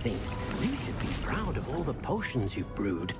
think you should be proud of all the potions you've brewed.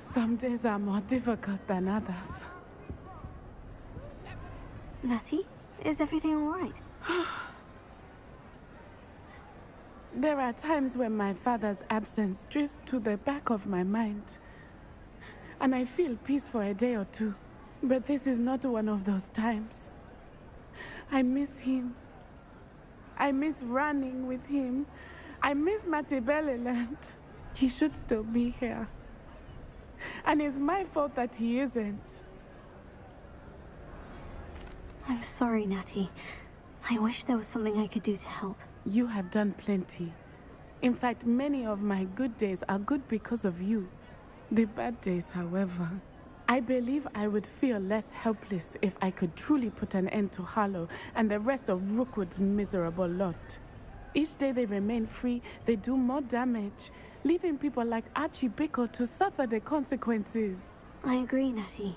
Some days are more difficult than others. Natty, is everything all right? There are times when my father's absence drifts to the back of my mind, and I feel peace for a day or two. But this is not one of those times. I miss him. I miss running with him. I miss Matibeleland. He should still be here. And it's my fault that he isn't. I'm sorry, Natty. I wish there was something I could do to help. You have done plenty. In fact, many of my good days are good because of you. The bad days, however. I believe I would feel less helpless if I could truly put an end to Harlow and the rest of Rookwood's miserable lot. Each day they remain free, they do more damage, leaving people like Archie Bickle to suffer the consequences. I agree, Natty.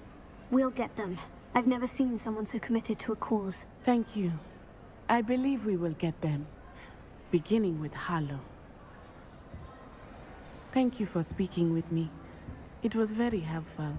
We'll get them. I've never seen someone so committed to a cause. Thank you. I believe we will get them, beginning with Harlow. Thank you for speaking with me. It was very helpful.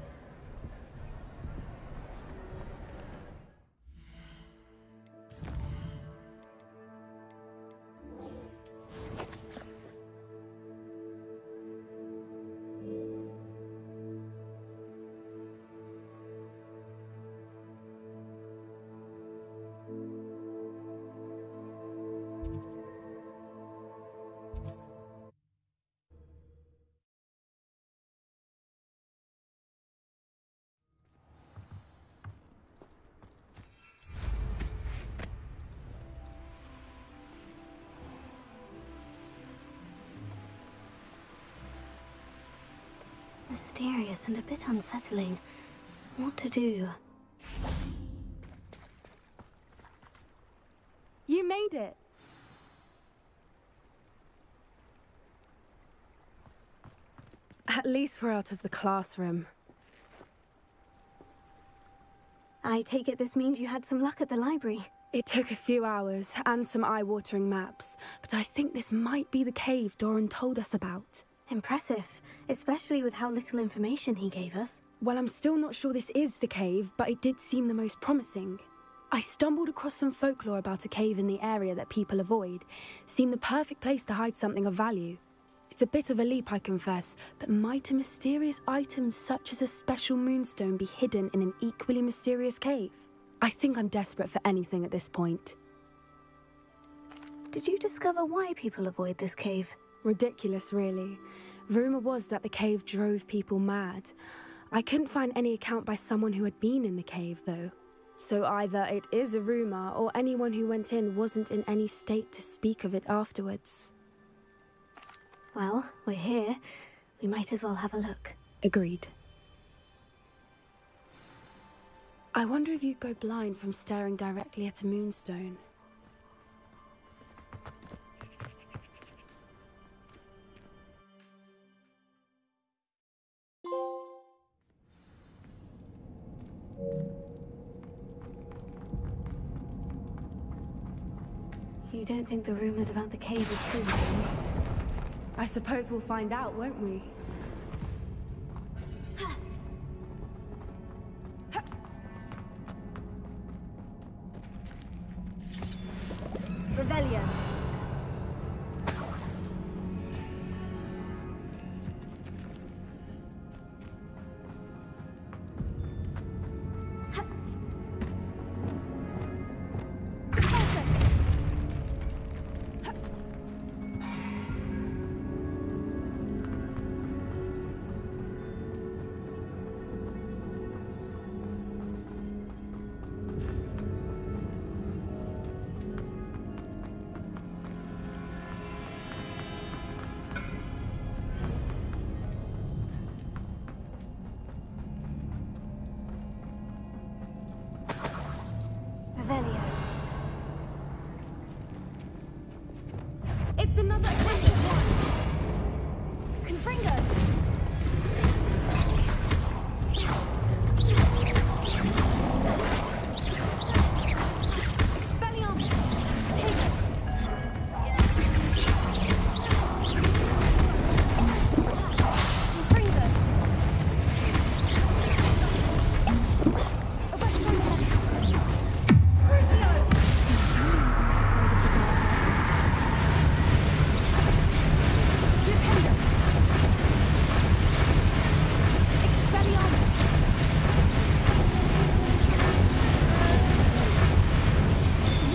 Mysterious and a bit unsettling. What to do? You made it! At least we're out of the classroom. I take it this means you had some luck at the library. It took a few hours and some eye-watering maps, but I think this might be the cave Doran told us about. Impressive, especially with how little information he gave us. Well, I'm still not sure this is the cave, but it did seem the most promising. I stumbled across some folklore about a cave in the area that people avoid. Seemed the perfect place to hide something of value. It's a bit of a leap, I confess, but might a mysterious item such as a special moonstone be hidden in an equally mysterious cave? I think I'm desperate for anything at this point. Did you discover why people avoid this cave? Ridiculous, really. Rumour was that the cave drove people mad. I couldn't find any account by someone who had been in the cave, though. So either it is a rumour, or anyone who went in wasn't in any state to speak of it afterwards. Well, we're here. We might as well have a look. Agreed. I wonder if you'd go blind from staring directly at a moonstone. You don't think the rumors about the cave are true, do you? I suppose we'll find out, won't we? Revelio. It's another adventure one! Confringo! Expelliarmus! Take it! Confringo!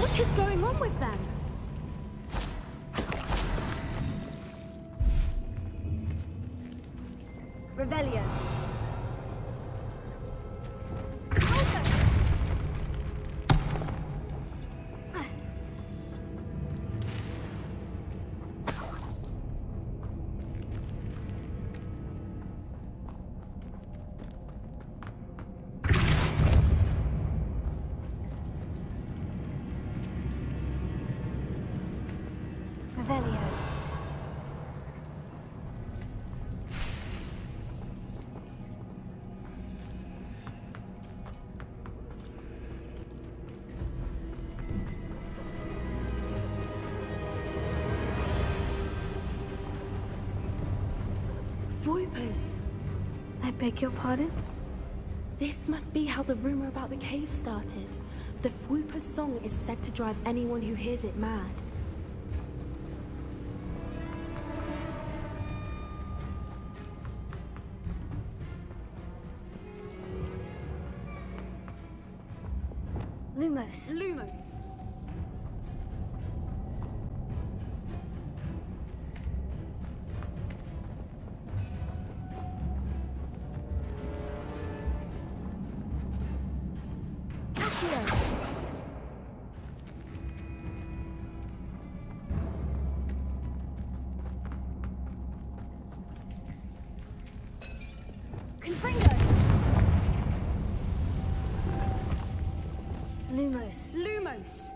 What is going on with them? Revelio. Revelio. Voipers! I beg your pardon? This must be how the rumor about the cave started. The Whooper's song is said to drive anyone who hears it mad. Lumos. Lumos! Confringo. Lumos. Lumos!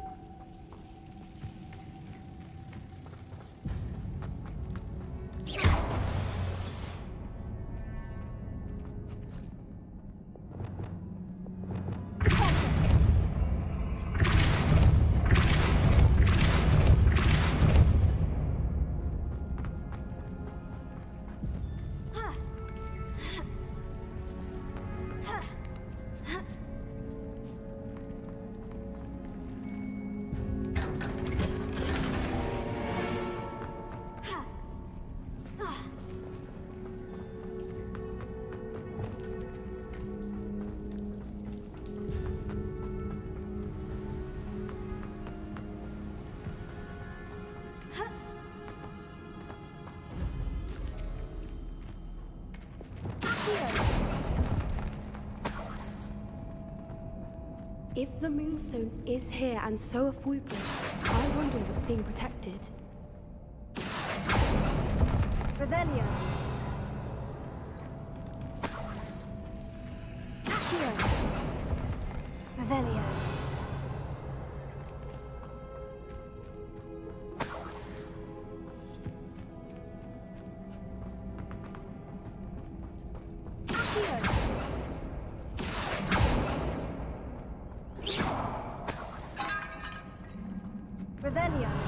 If the Moonstone is here and so are Whoopers, I wonder if it's being protected. Revelio. Accio. Revelio. Revelio.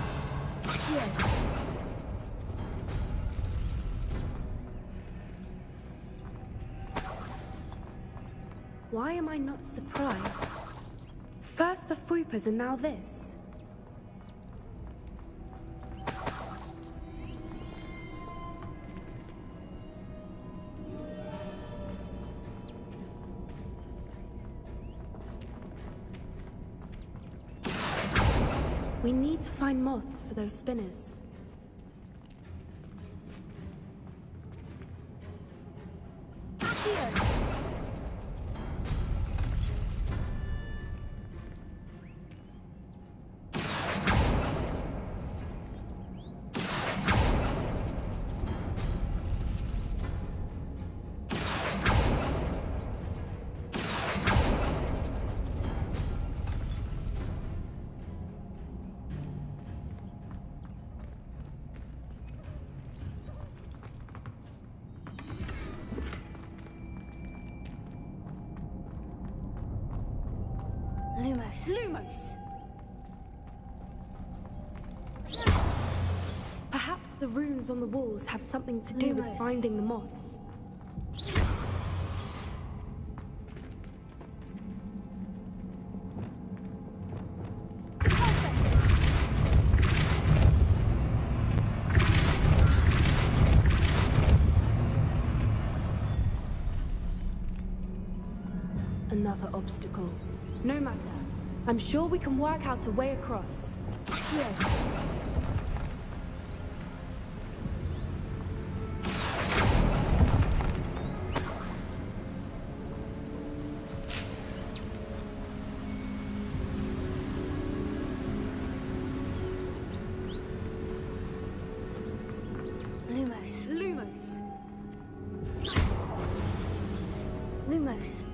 Why am I not surprised? First the Fupas and now this. We need to find moths for those spinners. Lumos! Perhaps the runes on the walls have something to do with finding the moths. Another obstacle. No matter. I'm sure we can work out a way across. Here. Lumos.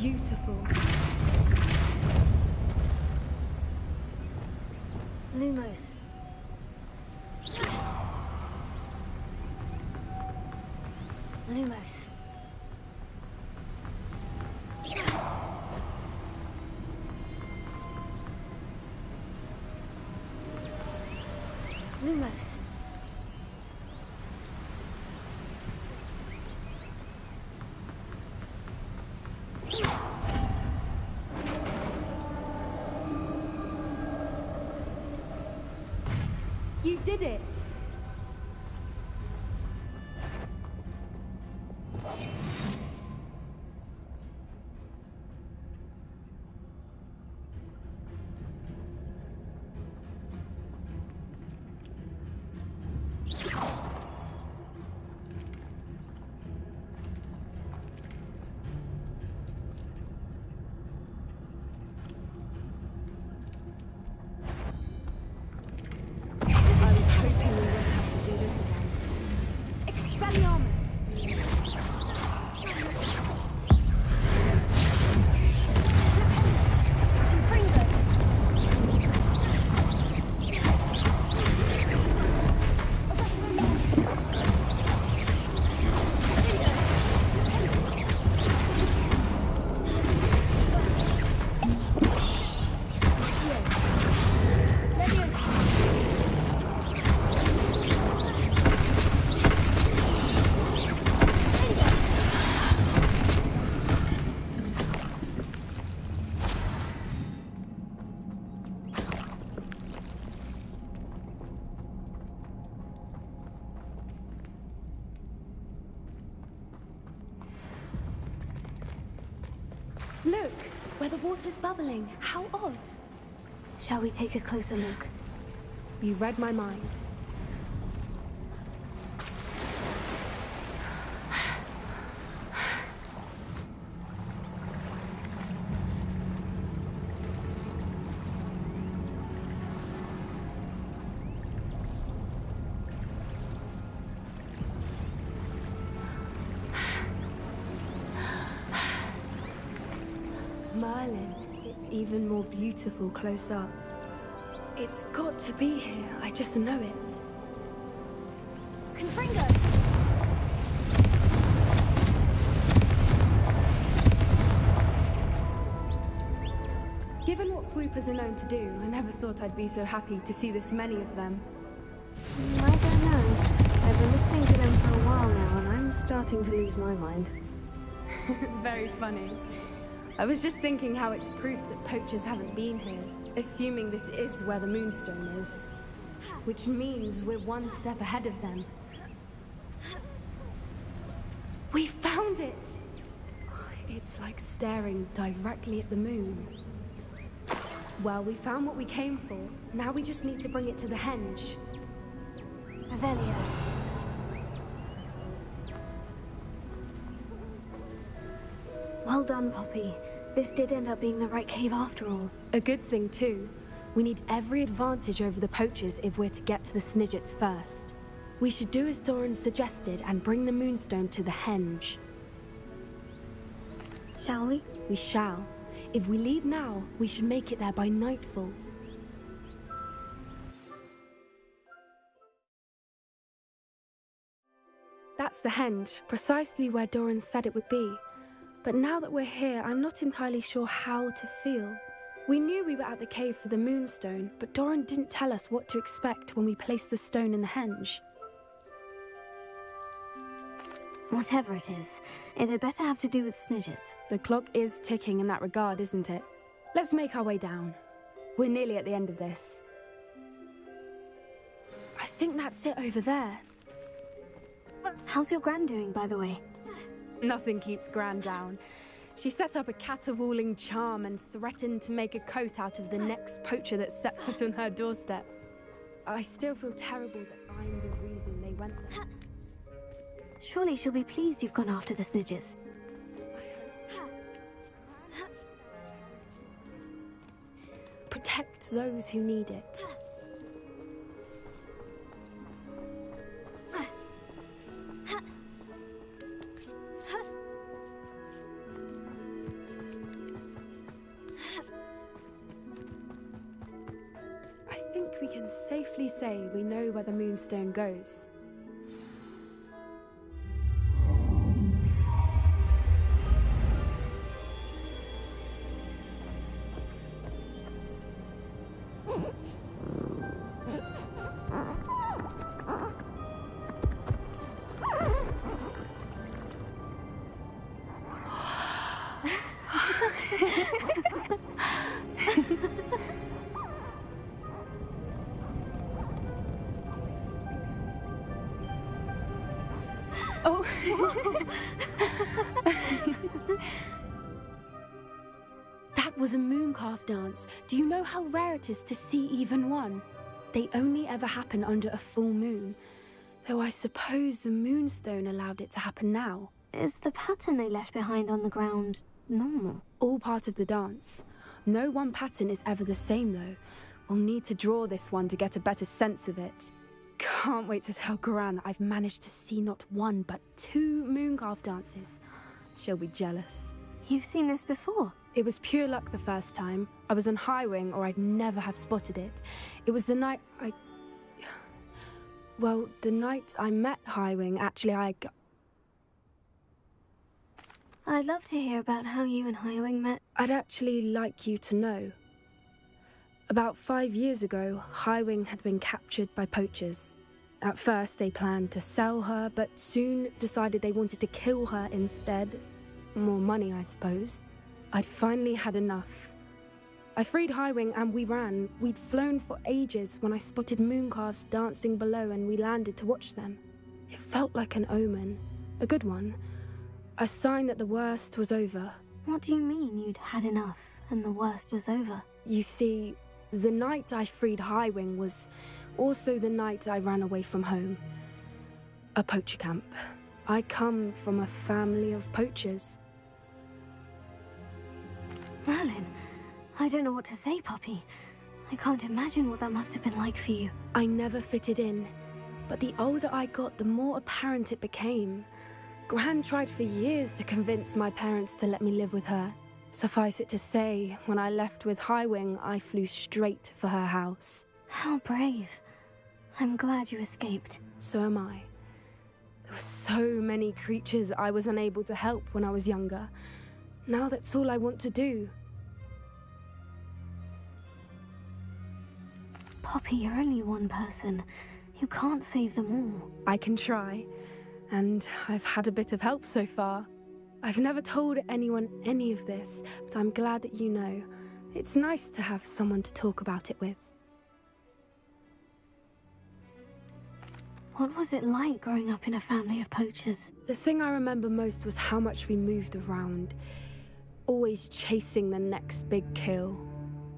beautiful. Lumos. Lumos. Lumos. You did it! Look, where the water's bubbling. How odd. Shall we take a closer look? You read my mind. Merlin, it's even more beautiful close up. It's got to be here, I just know it. Confringo! Given what swoopers are known to do, I never thought I'd be so happy to see this many of them. I don't know. I've been listening to them for a while now, and I'm starting to lose my mind. Very funny. I was just thinking how it's proof that poachers haven't been here, assuming this is where the Moonstone is. Which means we're one step ahead of them. We found it! It's like staring directly at the moon. Well, we found what we came for. Now we just need to bring it to the henge. Revelio. Well done, Poppy. This did end up being the right cave after all. A good thing, too. We need every advantage over the poachers if we're to get to the Snidgets first. We should do as Doran suggested and bring the Moonstone to the henge. Shall we? We shall. If we leave now, we should make it there by nightfall. That's the henge, precisely where Doran said it would be. But now that we're here, I'm not entirely sure how to feel. We knew we were at the cave for the Moonstone, but Doran didn't tell us what to expect when we placed the stone in the henge. Whatever it is, it had better have to do with Snidgets. The clock is ticking in that regard, isn't it? Let's make our way down. We're nearly at the end of this. I think that's it over there. How's your Gran doing, by the way? Nothing keeps Gran down. She set up a caterwauling charm and threatened to make a coat out of the next poacher that set foot on her doorstep. I still feel terrible that I'm the reason they went there. Surely she'll be pleased you've gone after the Snidgets. Protect those who need it. can safely say we know where the Moonstone goes. Oh. That was a mooncalf dance. Do you know how rare it is to see even one? They only ever happen under a full moon. Though I suppose the Moonstone allowed it to happen now. Is the pattern they left behind on the ground normal? All part of the dance. No one pattern is ever the same though. We'll need to draw this one to get a better sense of it. Can't wait to tell Gran that I've managed to see not one but 2 mooncalf dances. She'll be jealous. You've seen this before? It was pure luck the first time. I was on Highwing or I'd never have spotted it. It was the night Well, the night I met Highwing, actually I'd love to hear about how you and Highwing met. I'd actually like you to know. About 5 years ago, Highwing had been captured by poachers. At first, they planned to sell her, but soon decided they wanted to kill her instead. More money, I suppose. I'd finally had enough. I freed Highwing and we ran. We'd flown for ages when I spotted mooncalves dancing below and we landed to watch them. It felt like an omen. A good one. A sign that the worst was over. What do you mean you'd had enough and the worst was over? You see, the night I freed Highwing was also the night I ran away from home. A poacher camp. I come from a family of poachers. Merlin, I don't know what to say, Poppy. I can't imagine what that must have been like for you. I never fitted in, but the older I got, the more apparent it became. Gran tried for years to convince my parents to let me live with her. Suffice it to say, when I left with Highwing, I flew straight for her house. How brave. I'm glad you escaped. So am I. There were so many creatures I was unable to help when I was younger. Now that's all I want to do. Poppy, you're only one person. You can't save them all. I can try, and I've had a bit of help so far. I've never told anyone any of this, but I'm glad that you know. It's nice to have someone to talk about it with. What was it like growing up in a family of poachers? The thing I remember most was how much we moved around, always chasing the next big kill.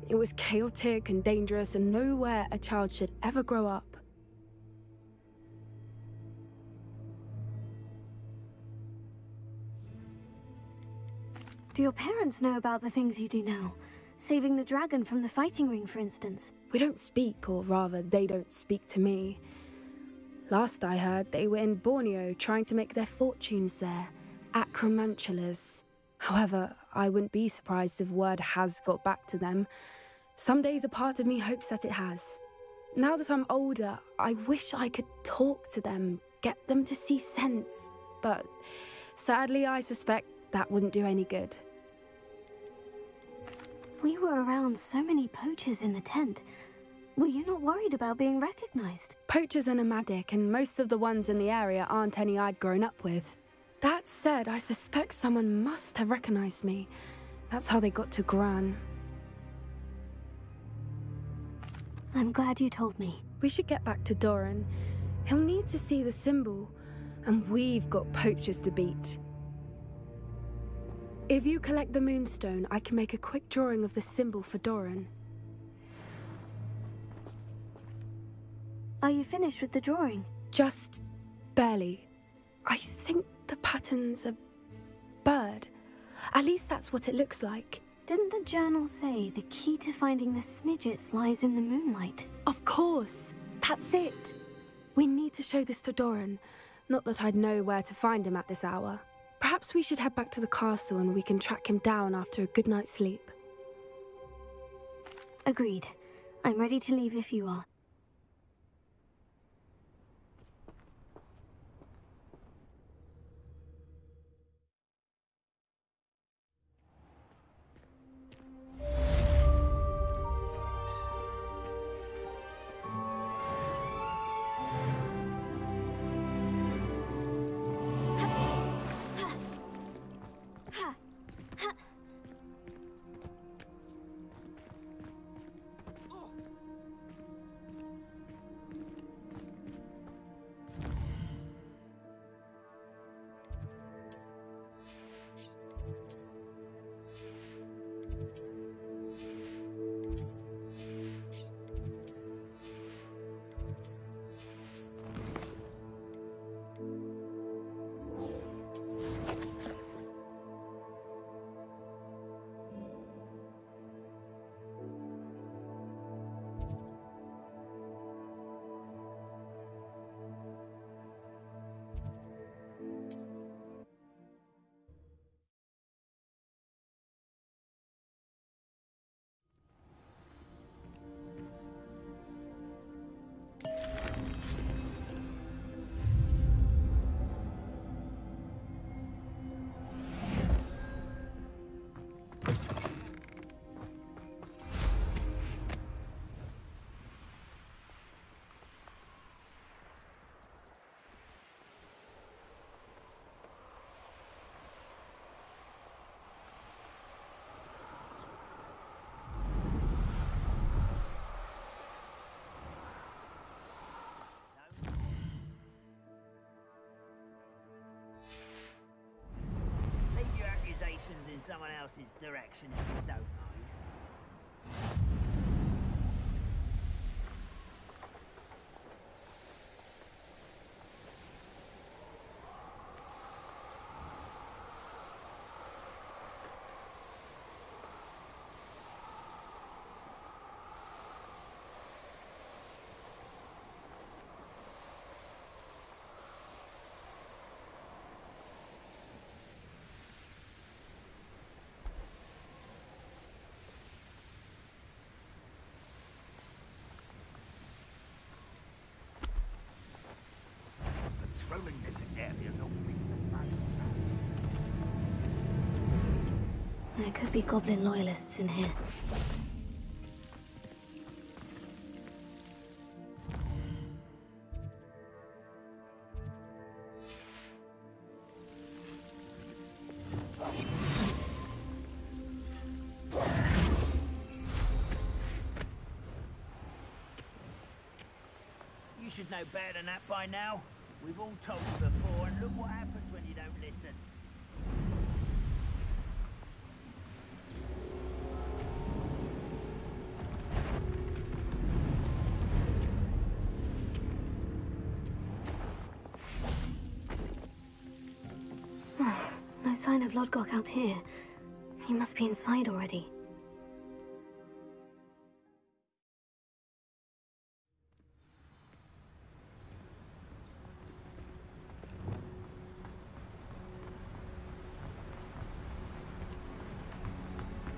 It was chaotic and dangerous and nowhere a child should ever grow up. Do your parents know about the things you do now? Saving the dragon from the fighting ring, for instance? We don't speak, or rather, they don't speak to me. Last I heard, they were in Borneo trying to make their fortunes there, acromantulas. However, I wouldn't be surprised if word has got back to them. Some days a part of me hopes that it has. Now that I'm older, I wish I could talk to them, get them to see sense. But sadly, I suspect that wouldn't do any good. We were around so many poachers in the tent. Were you not worried about being recognized? Poachers are nomadic, and most of the ones in the area aren't any I'd grown up with. That said, I suspect someone must have recognized me. That's how they got to Gran. I'm glad you told me. We should get back to Doran. He'll need to see the symbol, and we've got poachers to beat. If you collect the Moonstone, I can make a quick drawing of the symbol for Doran. Are you finished with the drawing? Just barely. I think the pattern's a bird. At least that's what it looks like. Didn't the journal say the key to finding the Snidgets lies in the moonlight? Of course. That's it. We need to show this to Doran. Not that I'd know where to find him at this hour. Perhaps we should head back to the castle and we can track him down after a good night's sleep. Agreed. I'm ready to leave if you are. In someone else's direction if you don't mind. Patrolling this area don't There could be goblin loyalists in here. You should know better than that by now. We've all told you before, and look what happens when you don't listen. No sign of Lodgok out here. He must be inside already.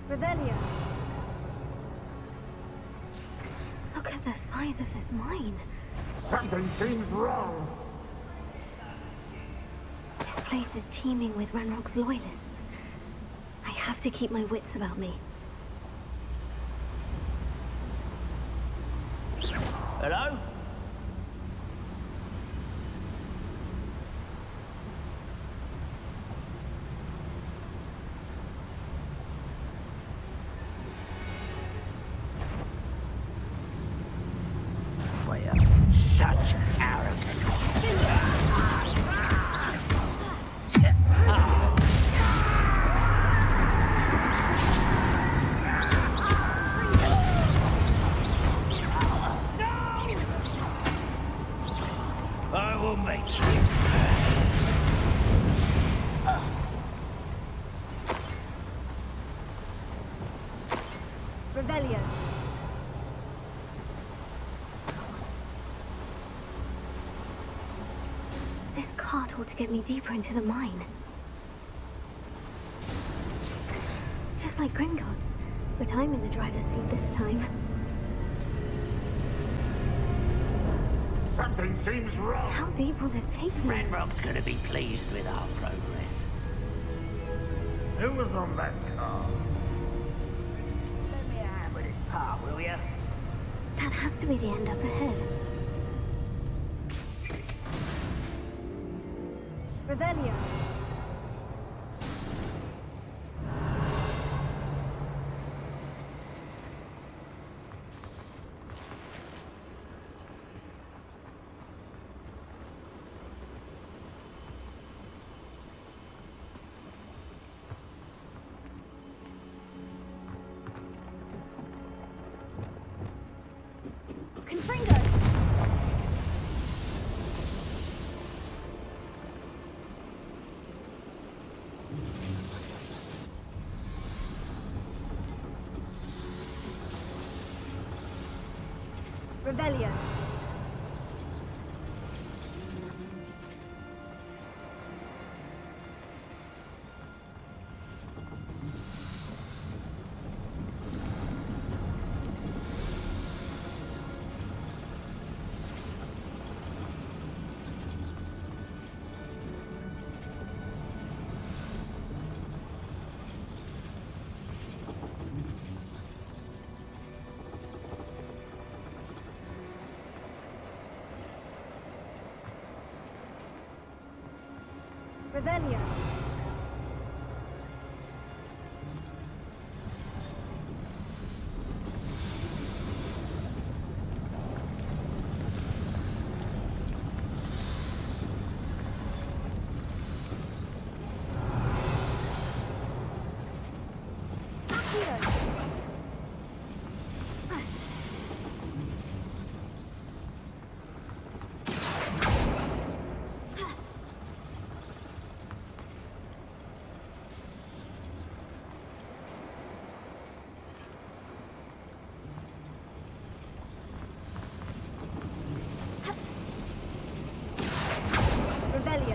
Revelio! Look at the size of this mine. Something seems wrong. This place is teeming with Ranrock's loyalists. I have to keep my wits about me. Hello? Such arrogance. I will make you. Revelio. This cart ought to get me deeper into the mine. Just like Gringotts, but I'm in the driver's seat this time. Something seems wrong. How deep will this take me? Ranrock's gonna be pleased with our progress. Who was on that car? Lend me a hand with this part, will ya? That has to be the end up ahead. Revelio. Revelio. Revelio. Revelio.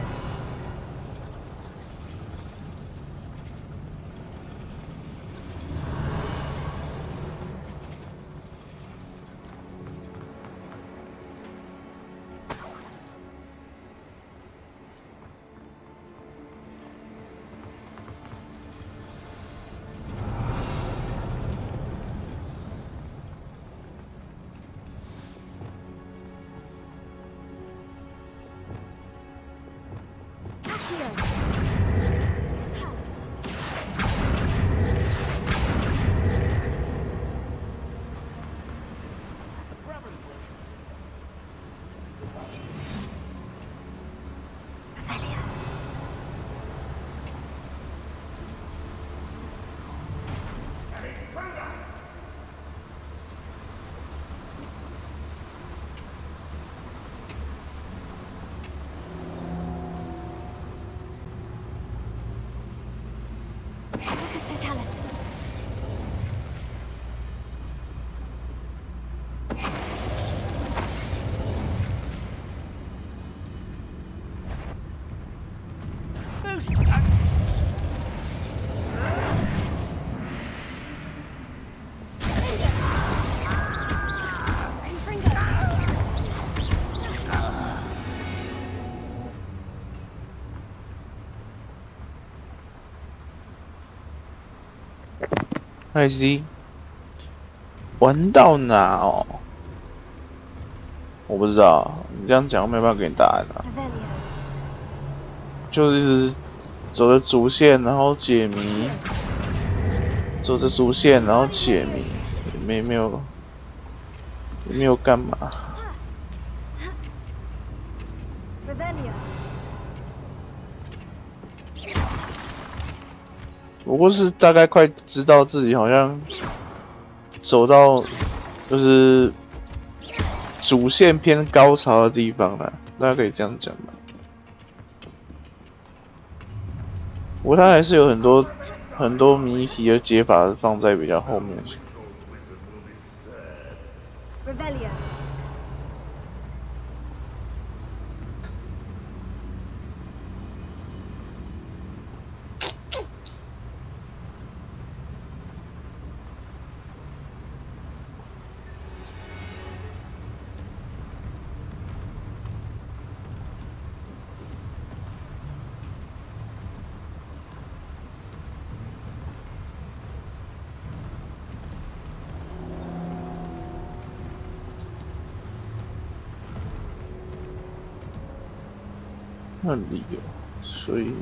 艾希，玩到哪哦？我不知道，你这样讲我没办法给你答案啊。就是走着主线，然后解谜，走着主线，然后解谜，没有干嘛。不过是大概快知道自己好像走到就是主线偏高潮的地方了，大家可以这样讲吧。不过它还是有很多谜题的解法放在比较后面。那里有，所以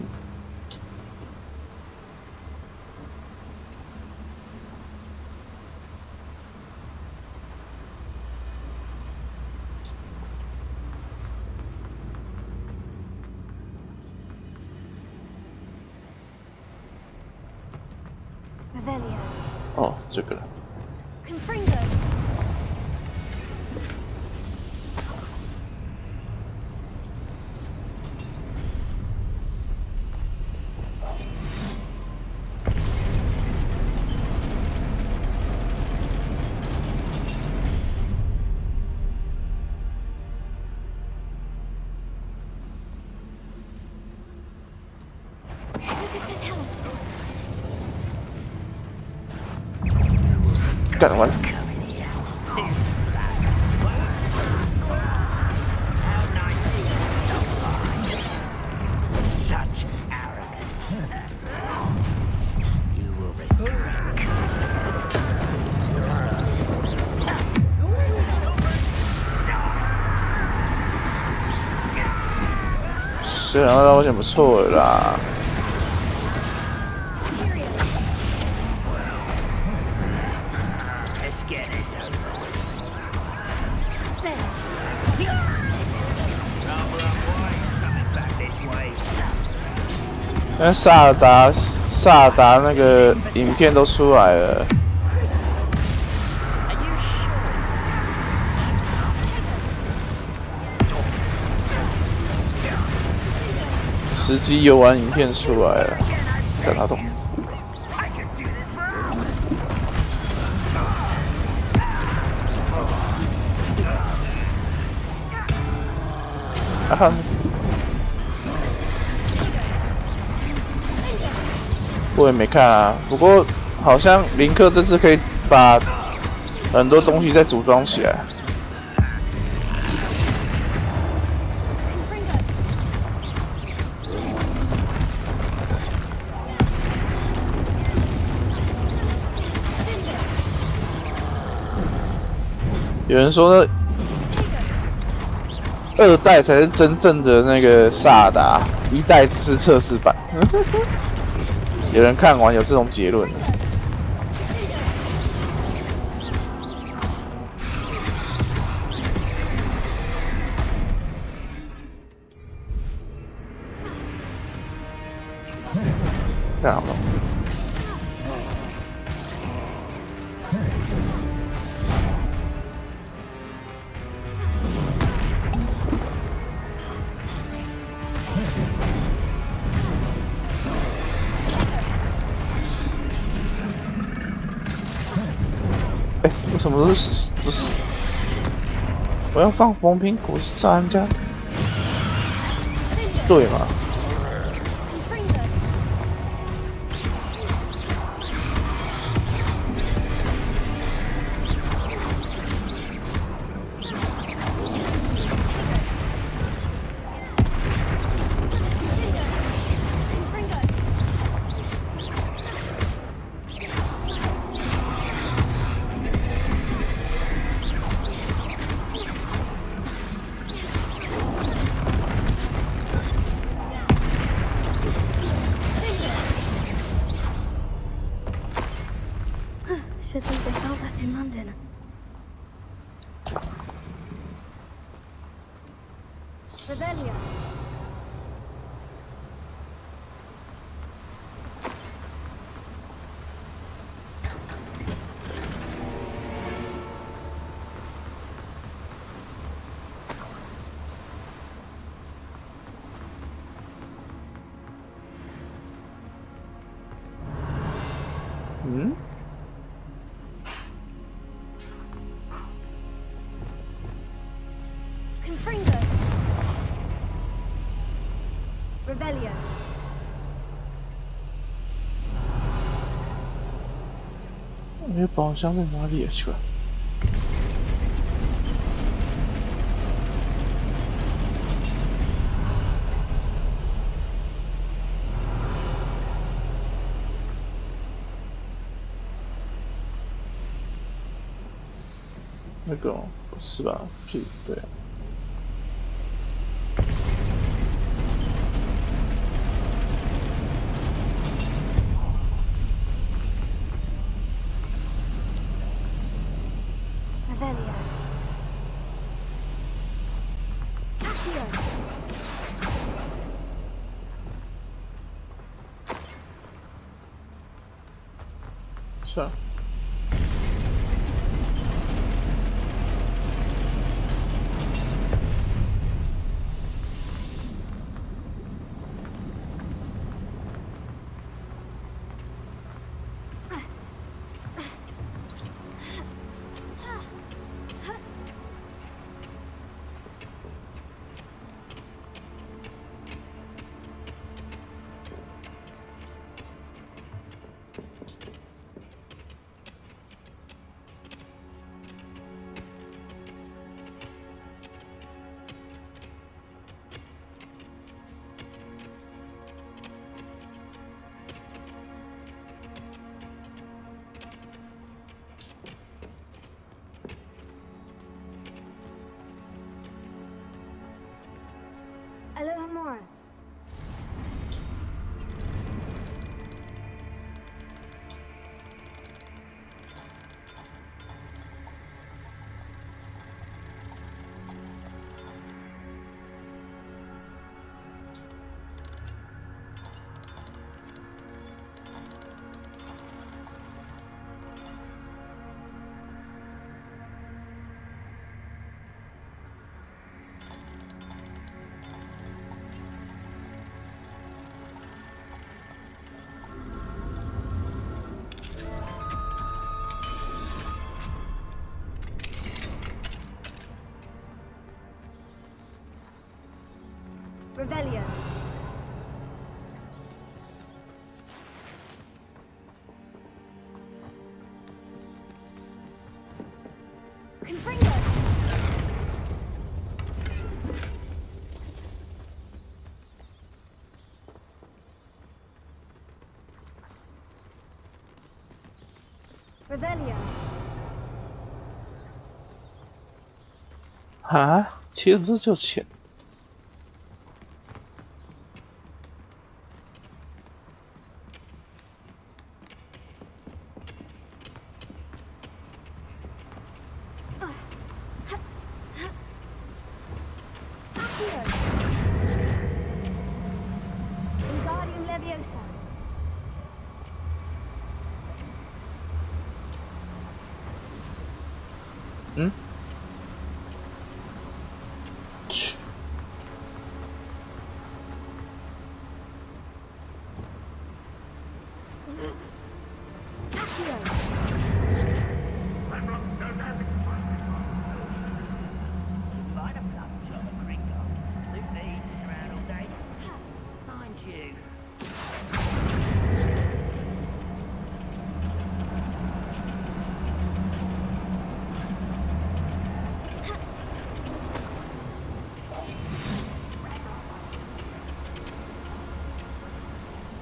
哦，这个了。干完了。虽然我想不错了啦。 那萨达那个影片都出来了，实际游玩影片出来了，看他动。啊！ 我也没看啊，不过好像林克这次可以把很多东西再组装起来。有人说呢，2代才是真正的那个萨达，1代只是测试版。有人看完有这种结论。干啥？为什么都是不是？我要放红苹果是炸人家，对嘛？Should think they felt that in London. Revelio. Confringo. Revelio. 你的宝箱在哪里去了？那个不是吧？这对啊。 是啊。Revelio. Confringo. Revelio. 啊，其实不是就钱。Wingardium Leviosa. 嗯？去。Find a blood job at Gringo. Luke Lee, around all day. Mind you.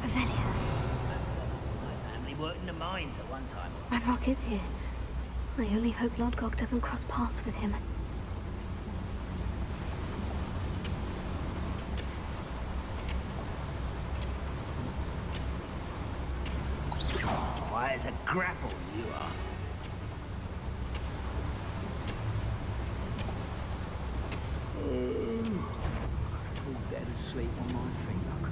Revelio. My family worked in the mines at one time. Ranrock is here. I only hope Lodgok doesn't cross paths with him. Why, as a grapple you are. Fall dead asleep on my feet, look.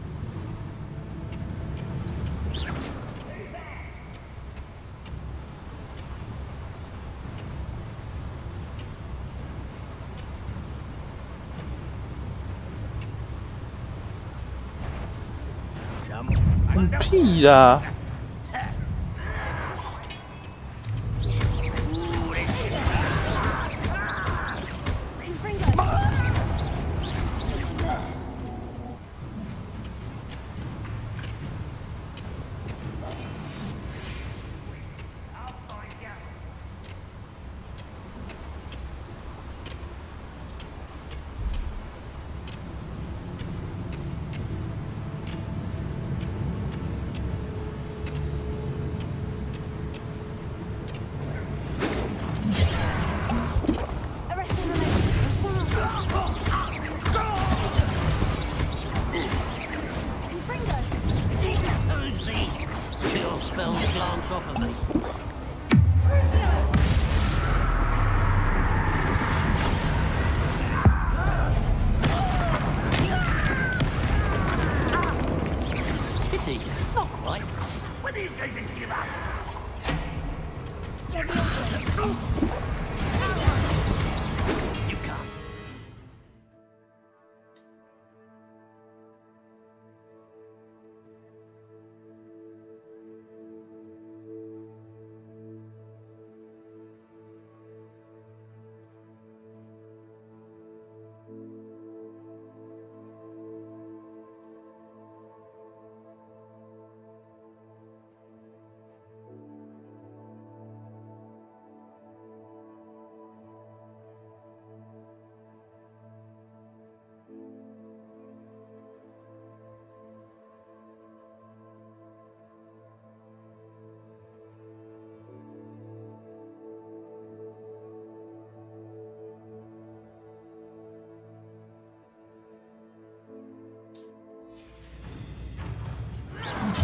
Some 屁啦！ chill spells glance off of me. Pity, not quite. When are you going to give up? You can't.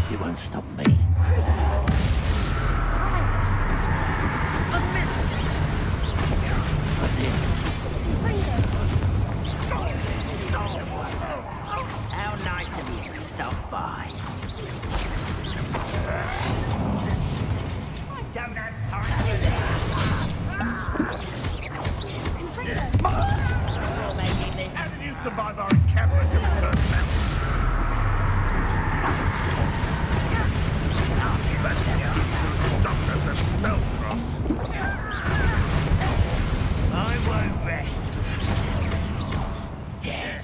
You won't stop me. How nice of you to stop by. I don't have time. You're making this. How did you survive our encampment in the Cursed Mountain? Doctors and spellcraft. I won't rest. Dead.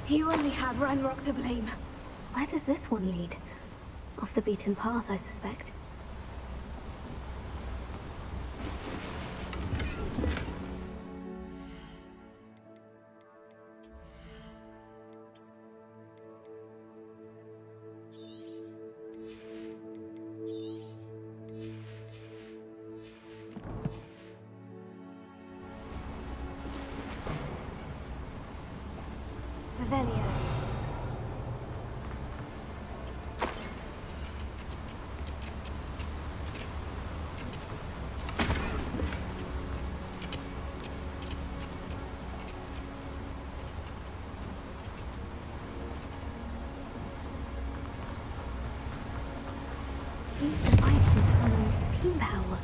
You only have Ranrock to blame. Where does this one lead? Off the beaten path, I suspect. Revelio. These devices run on steam power.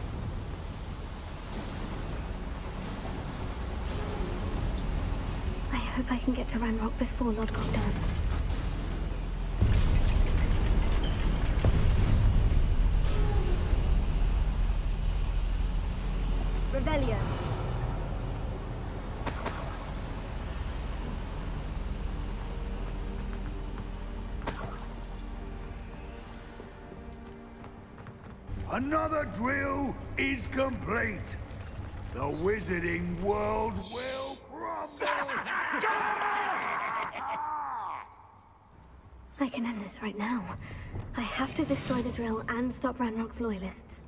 I hope I can get to Ranrock before Lodgok does. Revelio. Another drill is complete. The wizarding world will crumble. I can end this right now. I have to destroy the drill and stop Ranrock's loyalists.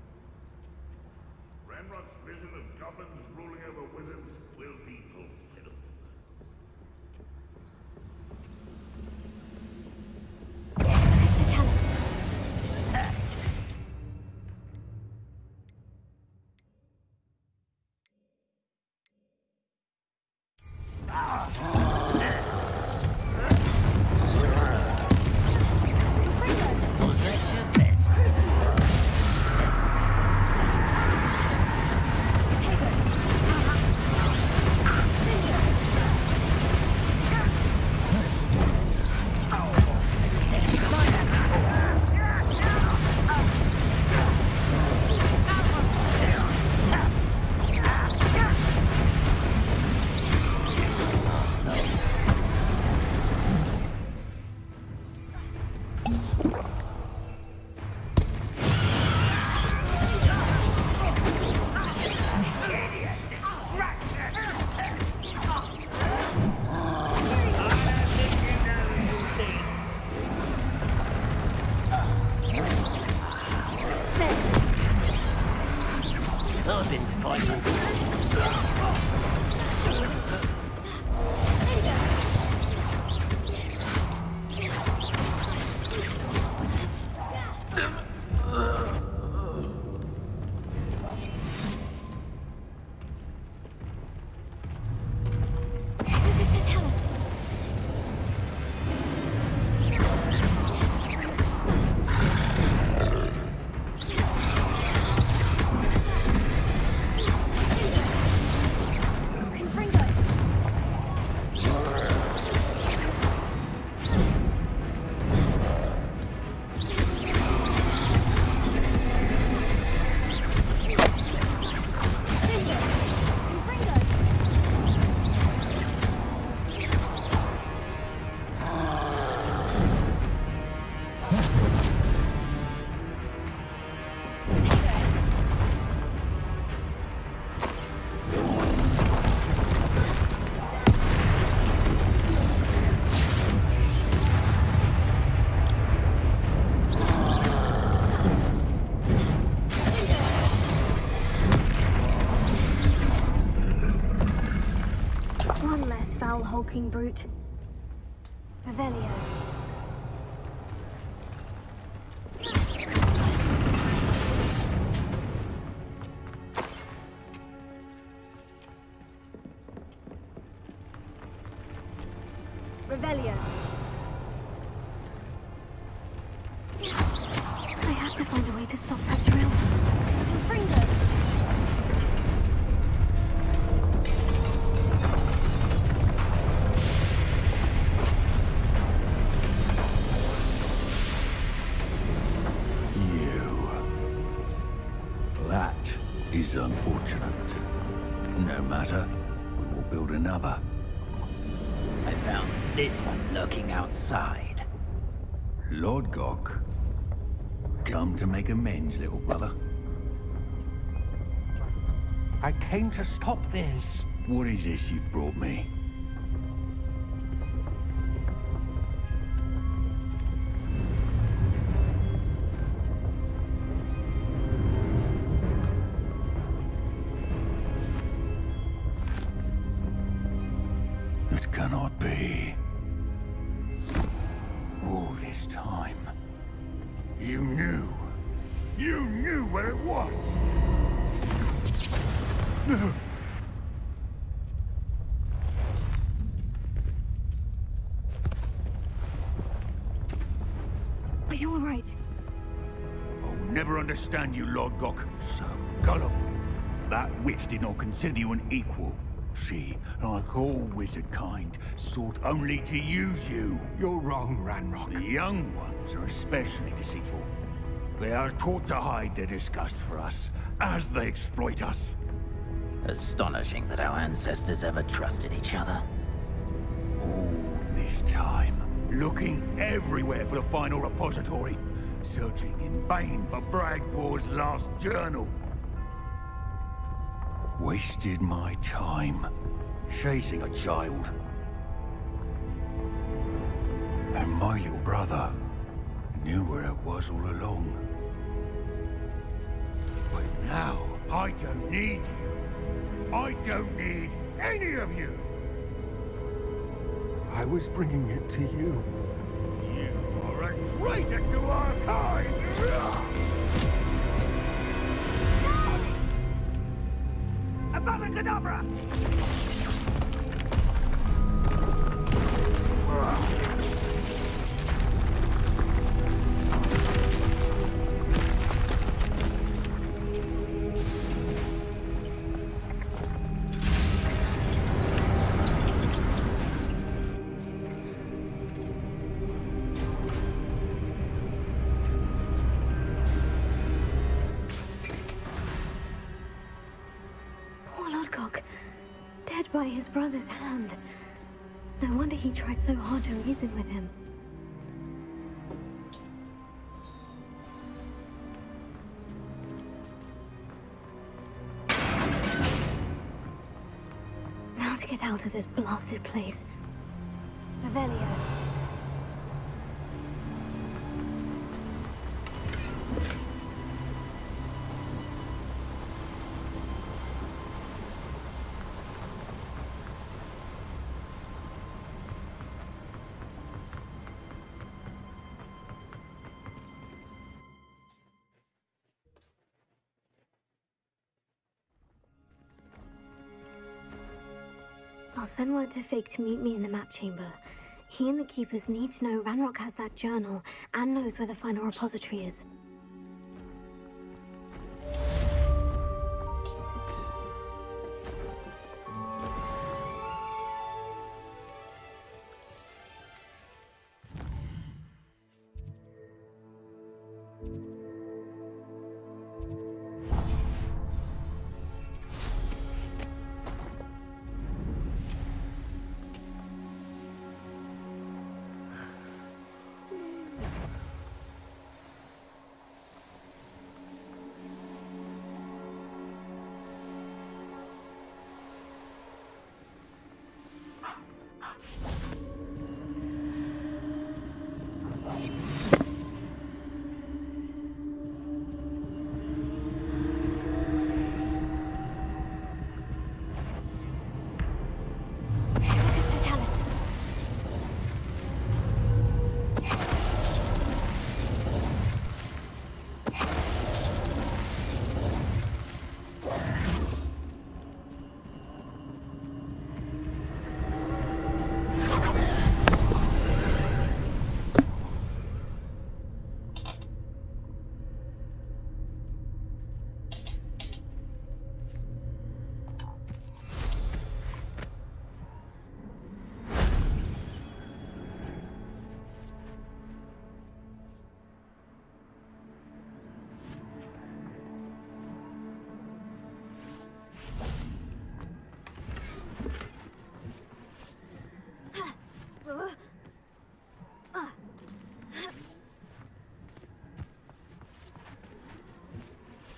Ranrock's vision of goblins ruling over wizards will be fulfilled. Mr. Tallis. I've been fighting. One less foul hulking brute. Revelio. Revelio. I have to find a way to stop that drill. Confringo. is unfortunate. No matter, we will build another. I found this one lurking outside. Lord Gok, come to make amends, little brother. I came to stop this. What is this you've brought me? It cannot be. All this time, you knew. You knew where it was. Are you all right? I'll never understand you, Lord Gok. So gullible. That witch did not consider you an equal. She, like all wizard kind, sought only to use you. You're wrong, Ranrock. The young ones are especially deceitful. They are taught to hide their disgust for us, as they exploit us. Astonishing that our ancestors ever trusted each other. All this time, looking everywhere for the final repository, searching in vain for Bragbor's last journal. Wasted my time, chasing a child. And my little brother knew where it was all along. But now, I don't need you. I don't need any of you. I was bringing it to you. You are a traitor to our kind! Abracadabra! Dead by his brother's hand. No wonder he tried so hard to reason with him. Now to get out of this blasted place. Revelio. I'll send word to Fig to meet me in the map chamber. He and the Keepers need to know Ranrock has that journal and knows where the final repository is.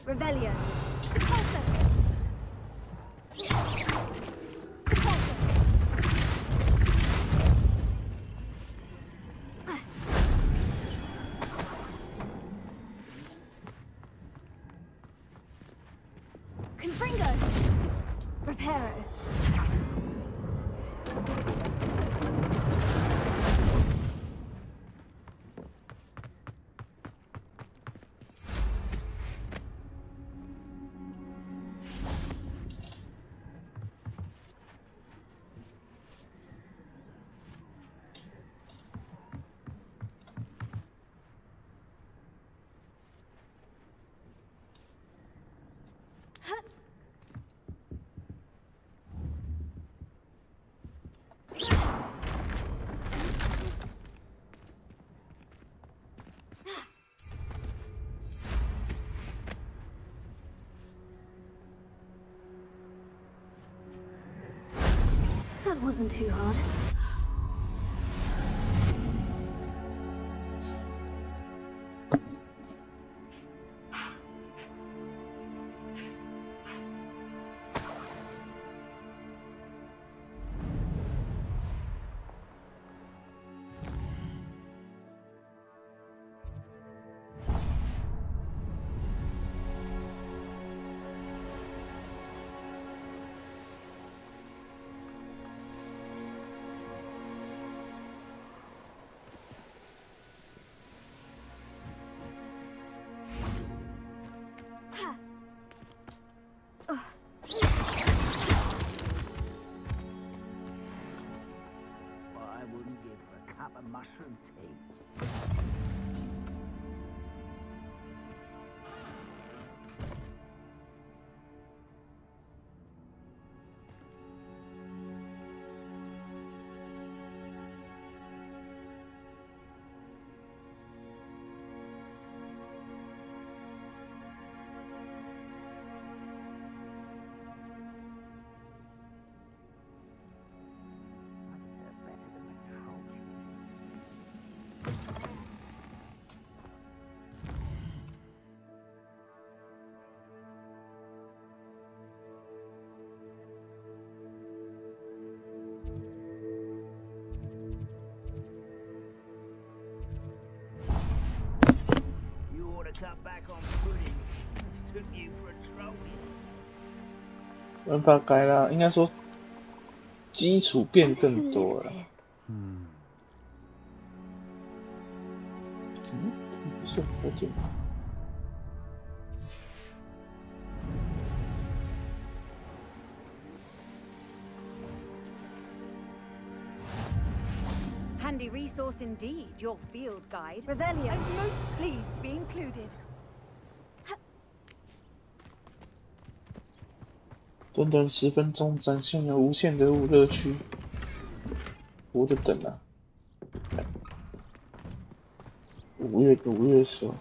Revelio. Confringo. Reparo. That wasn't too hard. Mushroom tea. Cut back on pudding. Mistook you for a trophy. 办法改啦，应该说基础变更多了。不是我点。Handy resource indeed, your field guide. Revelio. I'm most pleased to be included. 短短10分钟展现了无限的乐趣，我就等了。5月的时候。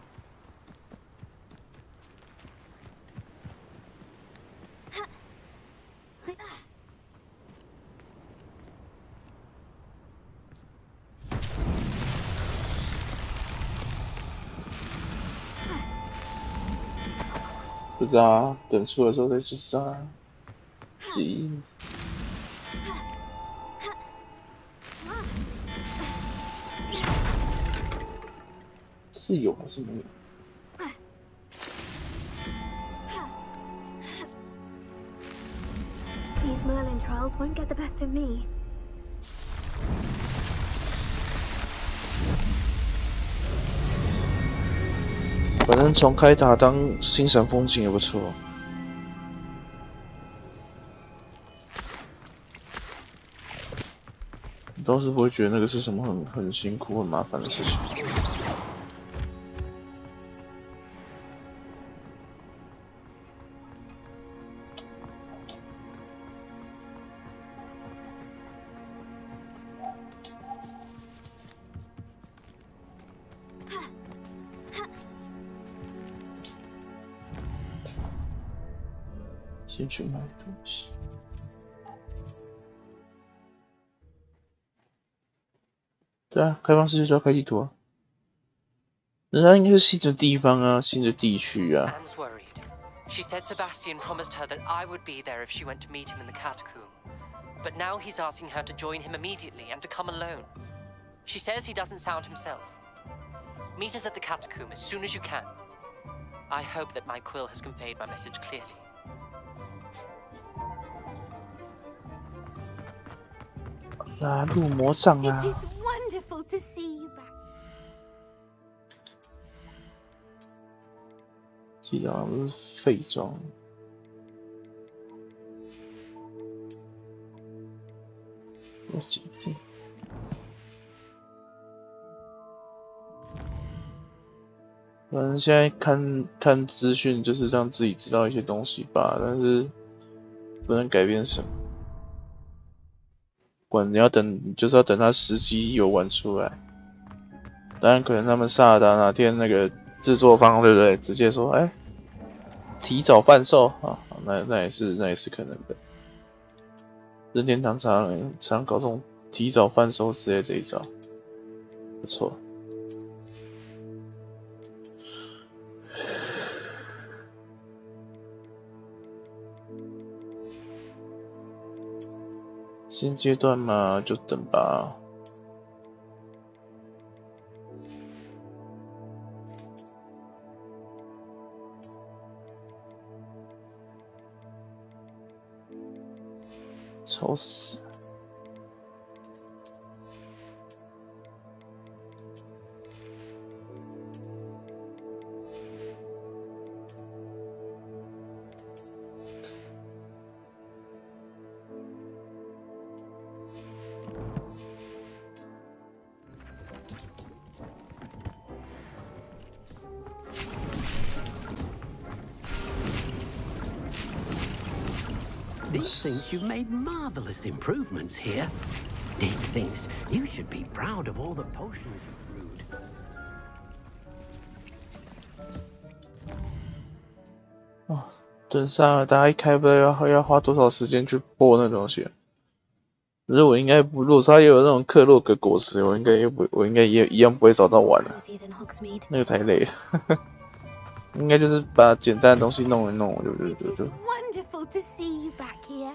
不知道啊，等出的时候再知道啊。急。是有还是没有？ These Merlin trials won't get the best of me. 反正从开打当欣赏风景也不错。倒是不会觉得那个是什么很辛苦、很麻烦的事情。先去买东西。对啊，开放世界就要开地图啊。人家应该是新的地方啊，新的地区啊。She said Sebastian promised her that I would be there if she went to meet him in the catacomb. But now he's asking her to join him immediately and to come alone. She says he doesn't sound himself. Meet us at the catacomb as soon as you can. I hope that my quill has conveyed my message clearly. 拿入魔杖啊！ It is wonderful to see you back. 记得好像都是废装。有几件。反正现在看资讯，就是让自己知道一些东西吧，但是不能改变什么。管你要等，你就是要等它时机游玩出来。当然，可能他们萨尔达哪天那个制作方，对不对？直接说，哎，提早贩售啊，那也是可能的。任天堂常搞这种提早贩售之类这一招，不错。现阶段嘛，就等吧。愁死！Deek thinks you've made marvelous improvements here. Deek thinks you should be proud of all the potions you've brewed. 哦，等萨尔达一开不知道要花多少时间去播那东西。可是我应该不，如果他也有那种克洛格果实，我应该也一样不会早到晚了，那个太累了。应该就是把简单的东西弄一弄，就。Wonderful to see you back here.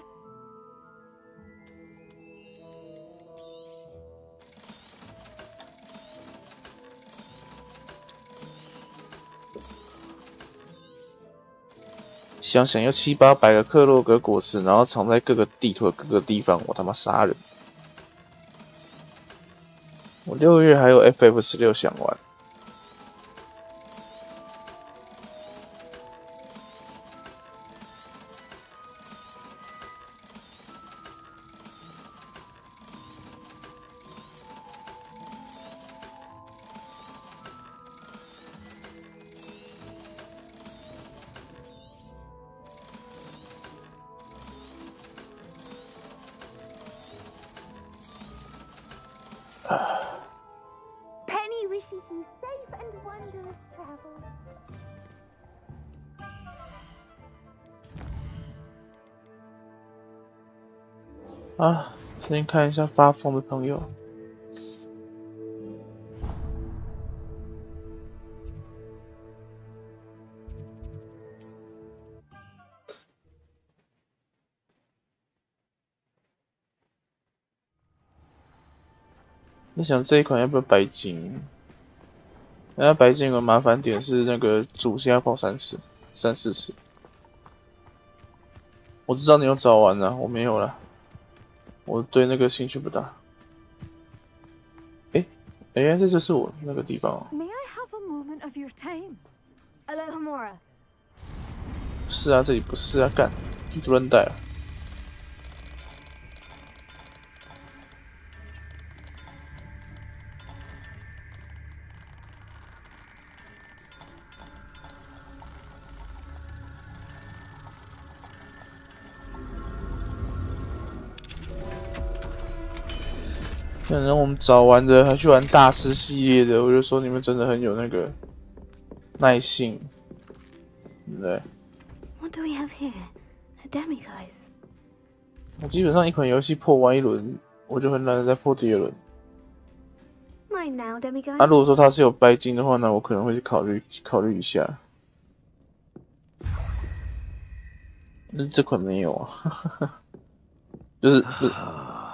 想要700-800个克洛格果实，然后藏在各个地图的各个地方，我他妈杀人！我6月还有 FF16 想玩。Penny wishes you safe and wondrous travel. 啊，先看一下发疯的朋友。你想这一款要不要白金？那白金有个麻烦点是那个主线要跑3次、3-4次。我知道你有找完了，我没有了。我对那个兴趣不大。原来这就是我那个地方哦。 May I have a moment of your time? Alohomora. 不是啊，这里不是啊，干，地图乱带了。可能我们找完的还去玩大师系列的，我就说你们真的很有那个耐性，对不对？ What do we have here? A demiguise. 我基本上一款游戏破完一轮，我就很懒得再破第2轮。Mine now, demiguise. 如果说它是有白金的话呢，我可能会去考虑一下。这款没有啊，就是不是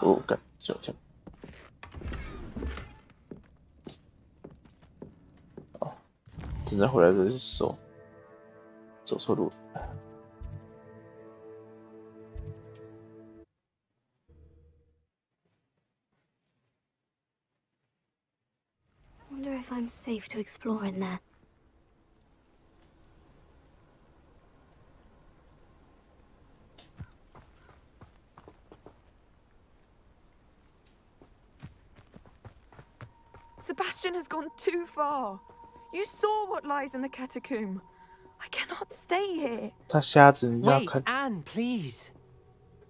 我感觉这样。哦，真的回来的是手，走错路。Wonder if I'm safe to explore in there. Sebastian has gone too far. You saw what lies in the catacomb. I cannot stay here. 他瞎子，你要 Wait, 看。 Anne, please.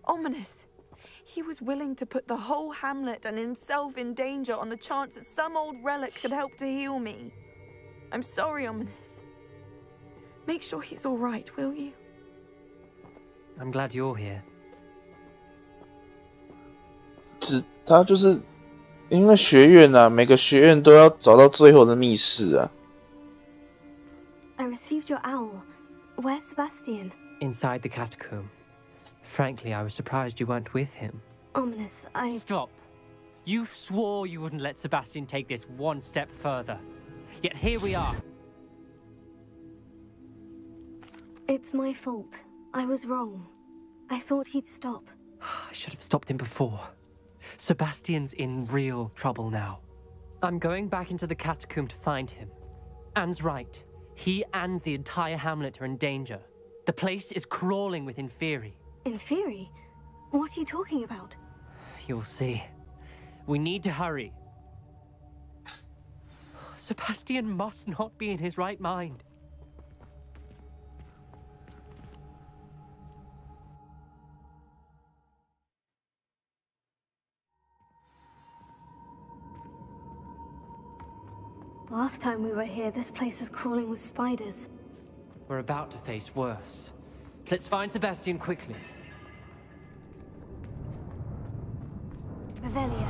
Ominous. He was willing to put the whole hamlet and himself in danger on the chance that some old relic could help to heal me. I'm sorry, Ominous. Make sure he's all right, will you? I'm glad you're here. 他就是因为学院啊，每个学院都要找到最后的密室啊。I received your owl. Where's Sebastian? Inside the catacomb. Frankly, I was surprised you weren't with him. Ominous, I... Stop. You swore you wouldn't let Sebastian take this one step further. Yet here we are. It's my fault. I was wrong. I thought he'd stop. I should have stopped him before. Sebastian's in real trouble now. I'm going back into the catacomb to find him. Anne's right. He and the entire hamlet are in danger. The place is crawling with Inferi. Inferi? What are you talking about? You'll see. We need to hurry. Sebastian must not be in his right mind. Last time we were here, this place was crawling with spiders. We're about to face worse. Let's find Sebastian quickly. Revelio.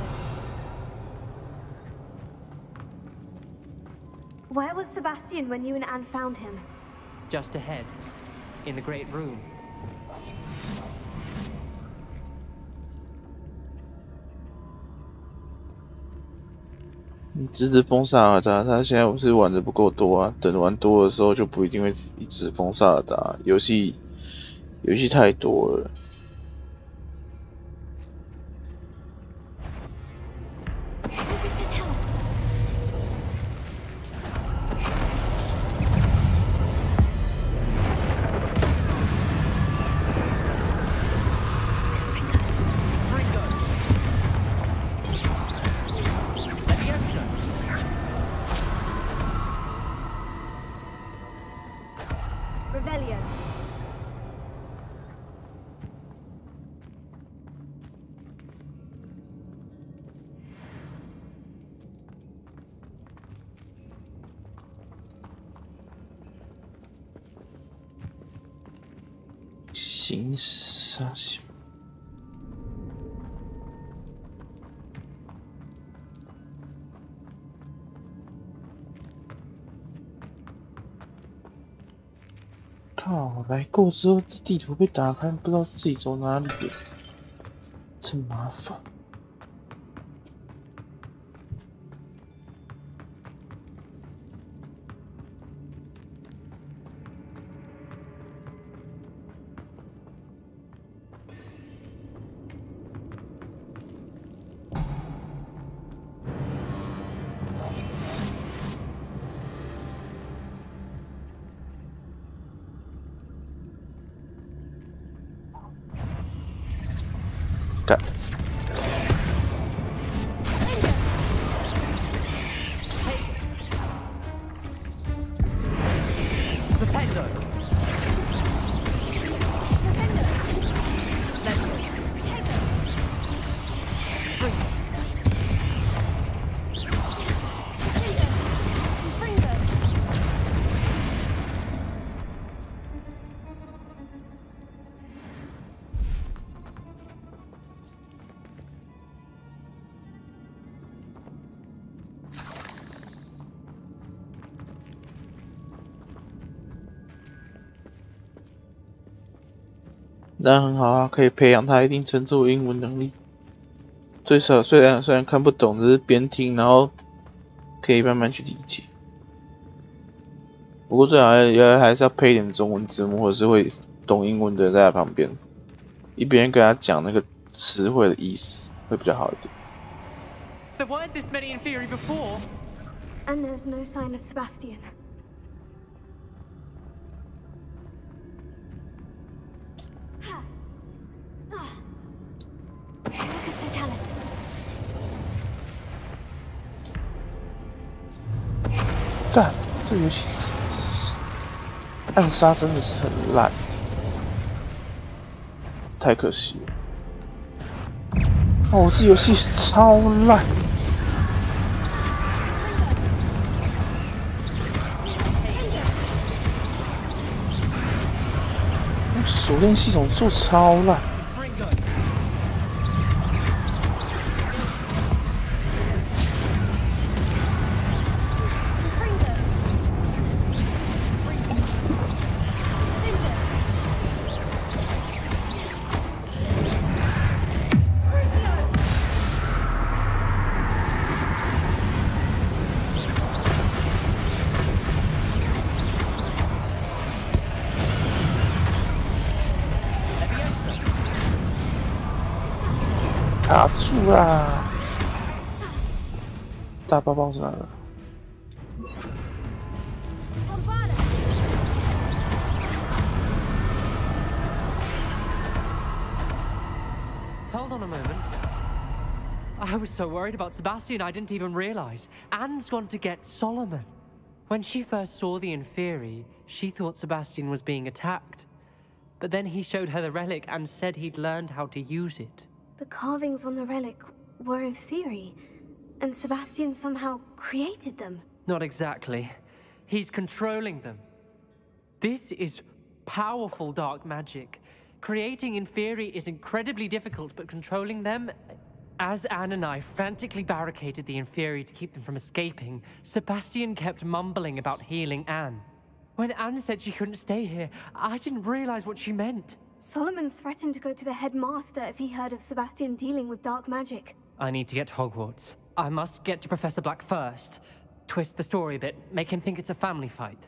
Where was Sebastian when you and Anne found him? Just ahead, in the great room.你直封萨尔达，他现在不是玩的不够多啊，等玩多的时候就不一定会一直封萨尔达，游戏太多了。Revelio.行驶啥小？靠！来过之后，地图被打开，不知道自己走哪里了，真麻烦。干！那很好啊，可以培养他一定程度的英文能力。最少虽然看不懂，只是边听然后可以慢慢去理解。不过最好还是要配一点中文字幕，或者是会懂英文的人在他旁边，一边跟他讲那个词汇的意思，会比较好一点。There weren't this many in theory before. And there's no sign of Sebastian. Lucas Totalis. 干，这游戏暗杀真的是很烂，太可惜了。哦，这游戏超烂。锁链系统做超烂。卡住啦！大包包是哪个？ Hold on a moment. I was so worried about Sebastian I didn't even realize. Anne's gone to get Solomon. When she first saw the Inferi, she thought Sebastian was being attacked. But then he showed her the relic and said he'd learned how to use it. The carvings on the relic were Inferi, and Sebastian somehow created them. Not exactly. He's controlling them. This is powerful dark magic. Creating Inferi is incredibly difficult, but controlling them... As Anne and I frantically barricaded the Inferi to keep them from escaping, Sebastian kept mumbling about healing Anne. When Anne said she couldn't stay here, I didn't realize what she meant. Solomon threatened to go to the headmaster if he heard of Sebastian dealing with dark magic. I need to get to Hogwarts. I must get to Professor Black first. Twist the story a bit, make him think it's a family fight.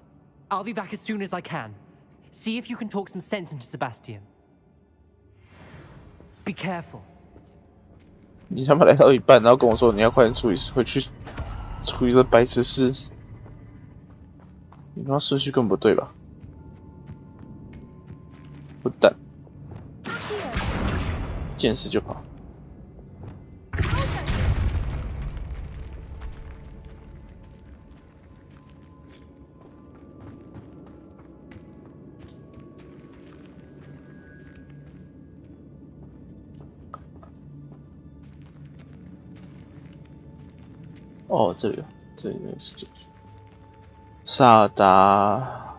I'll be back as soon as I can. See if you can talk some sense into Sebastian. Be careful. 你他妈来到一半，然后跟我说你要快点回去处理这白痴事，你他妈顺序根本不对吧？混蛋！见识就跑。哦，这里是这里。萨达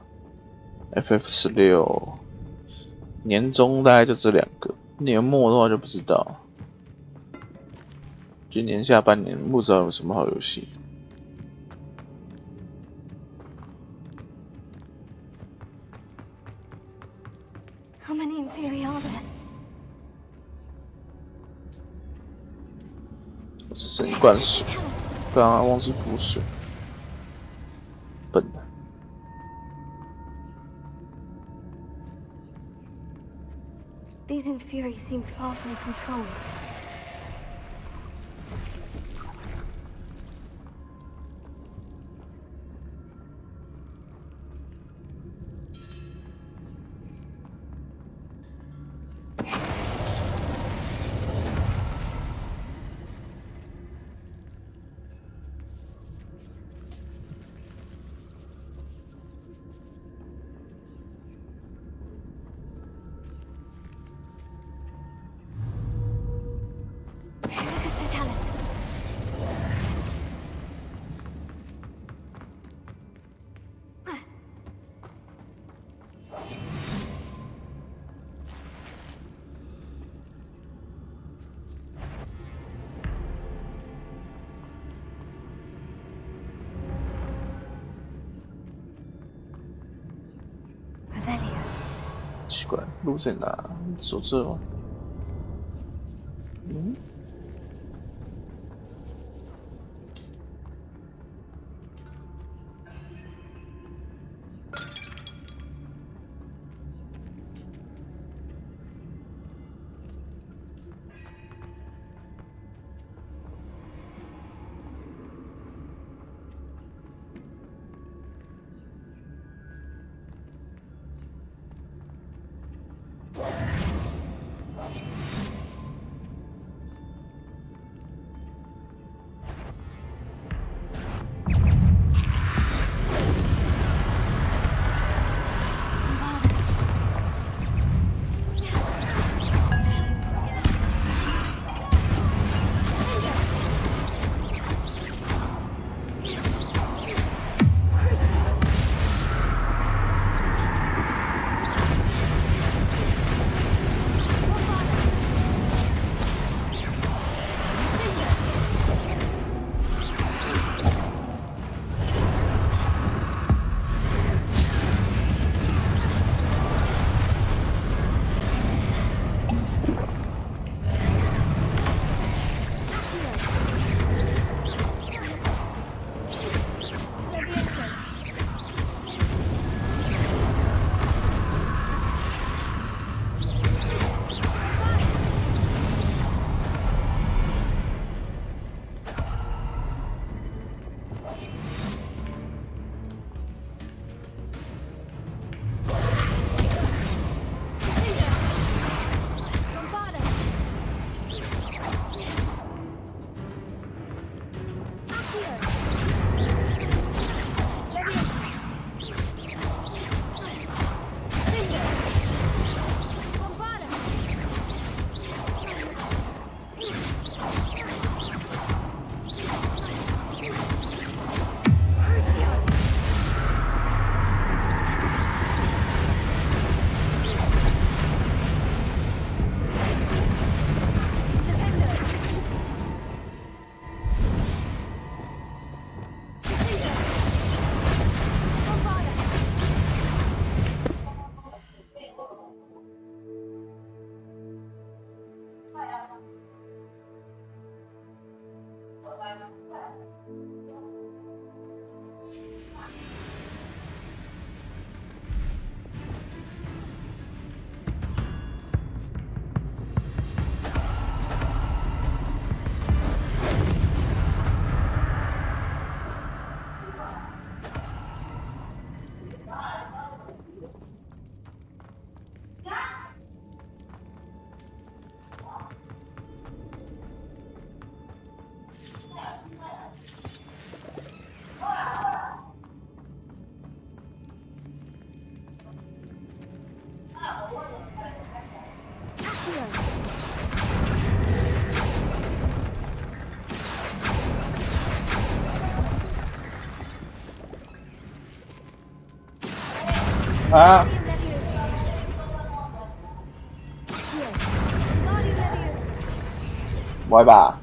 FF16，年中大概就这两个，年末的话就不知道。今年下半年不知道有什么好游戏。How many Inferi are there? 我只剩一罐水。 刚刚忘记补水，笨的。These Inferi seem far from controlled. 奇怪，路在哪？走这吗？嗯。啊！唔係吧？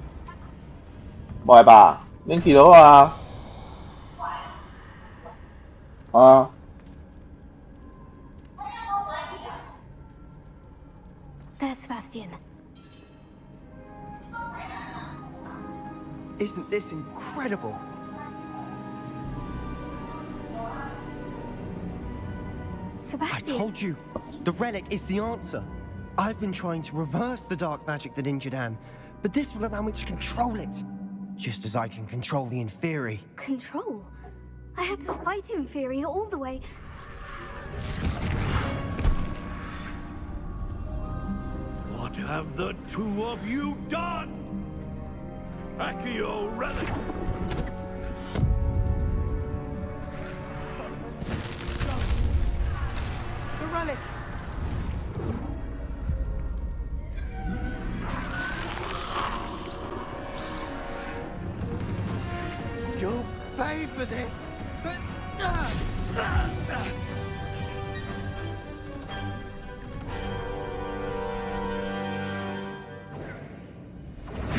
唔係吧？拎見到啊！啊！ There's Sebastian. Isn't this incredible? Sebastian! I told you, the relic is the answer. I've been trying to reverse the dark magic that injured Anne, but this will allow me to control it. Just as I can control the Inferi. Control? I had to fight Inferi all the way. What have the two of you done? Accio relic! The relic! You'll pay for this!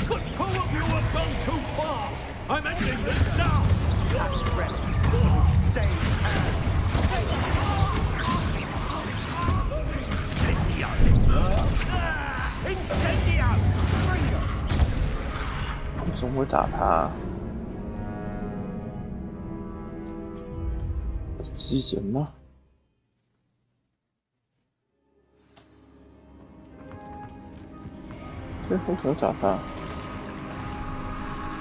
The two of you have gone too far! I'm ending this now! That relic is going to save Anne! 怎么会打他？机人吗？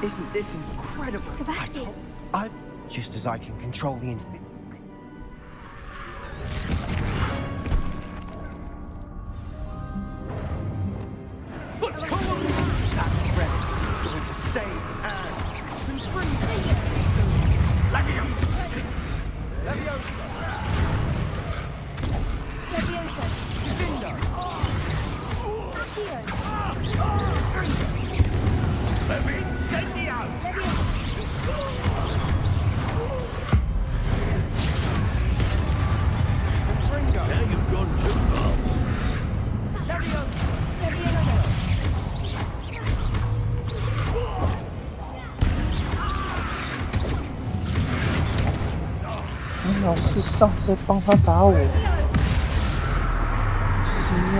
Isn't this incredible? Sebastian. I just as I can control the infinite. That's ready. Going to save Anne. Now you've gone too far. 你老是上身帮他打我，行啊！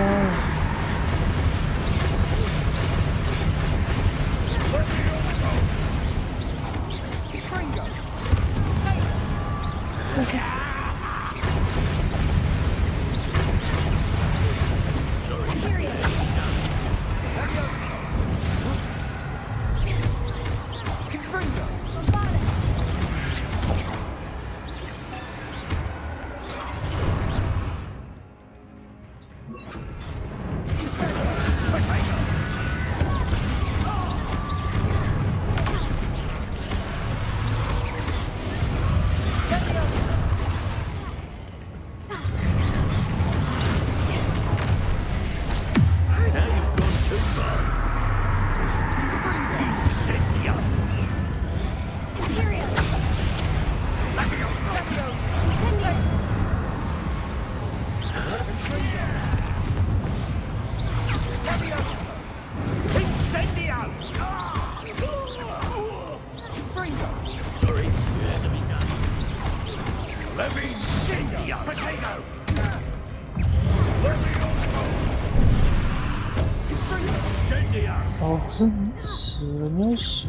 哦，是什么事？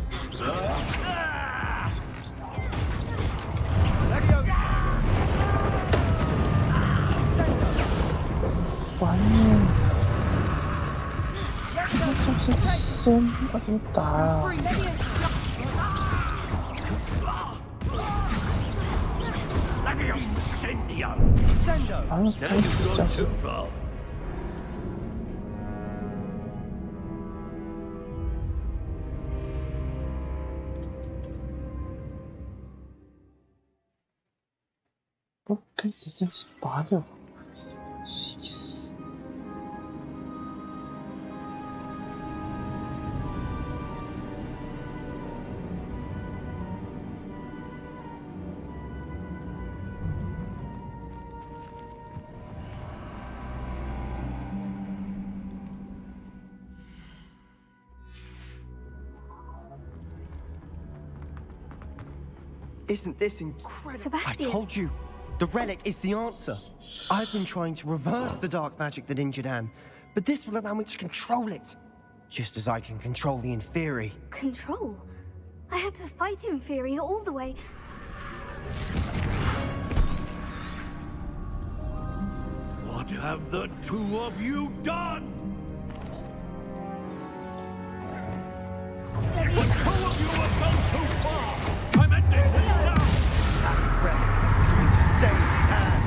烦呢！这是生，我怎么打啊？啊，开始讲什么？ 我开始这样子拔掉，气死！Isn't this incredible? Sebastian. I told you. The relic is the answer. I've been trying to reverse the dark magic that injured Anne, but this will allow me to control it. Just as I can control the Inferi. Control? I had to fight Inferi all the way. What have the two of you done? The two of you have gone too far! I'm ending this now! That relic is going to save Anne.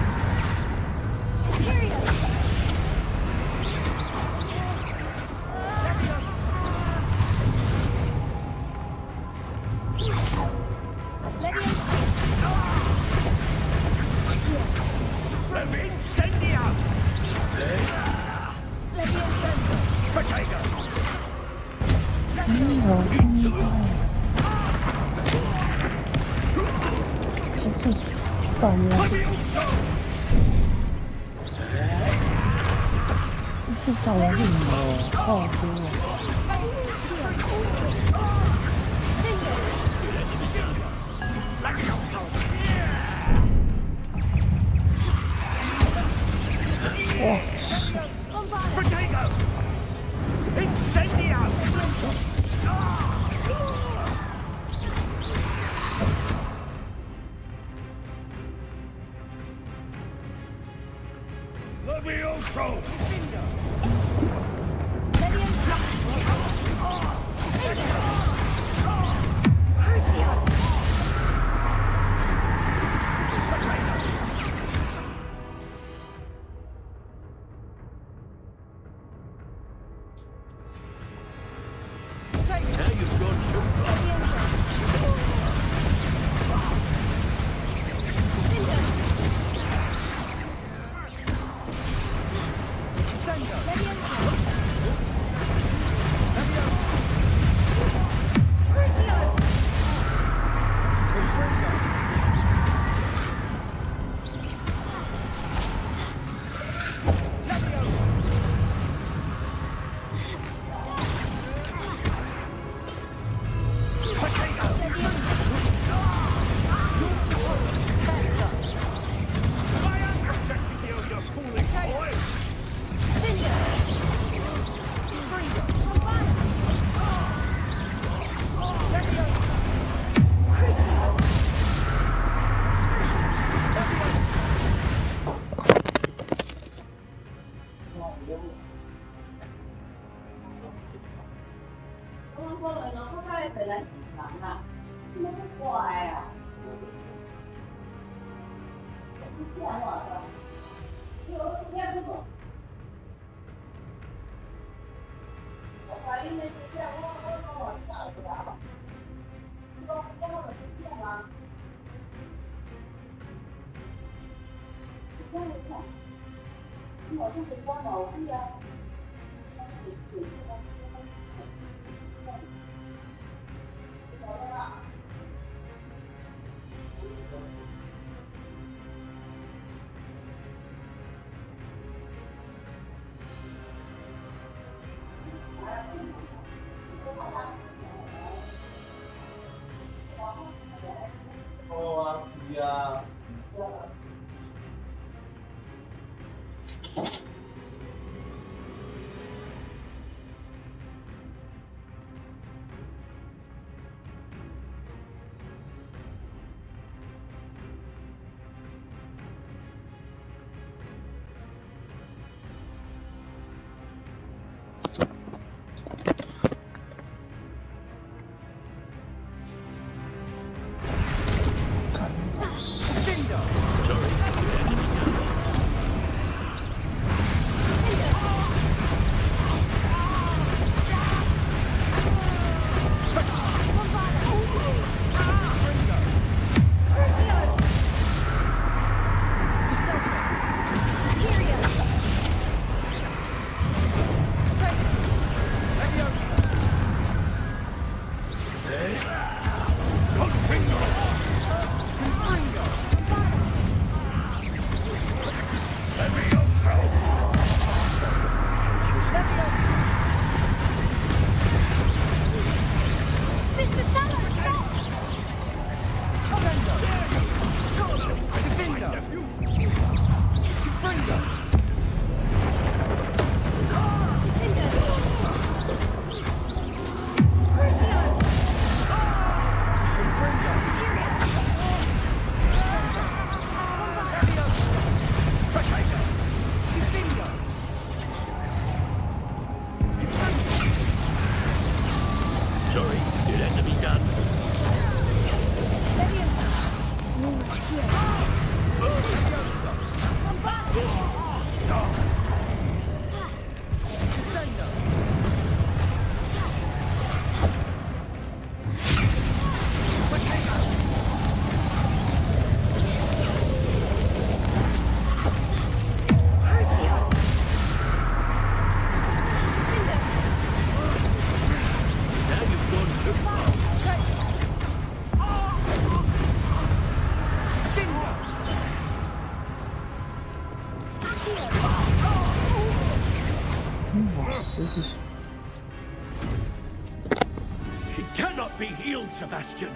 She cannot be healed, Sebastian.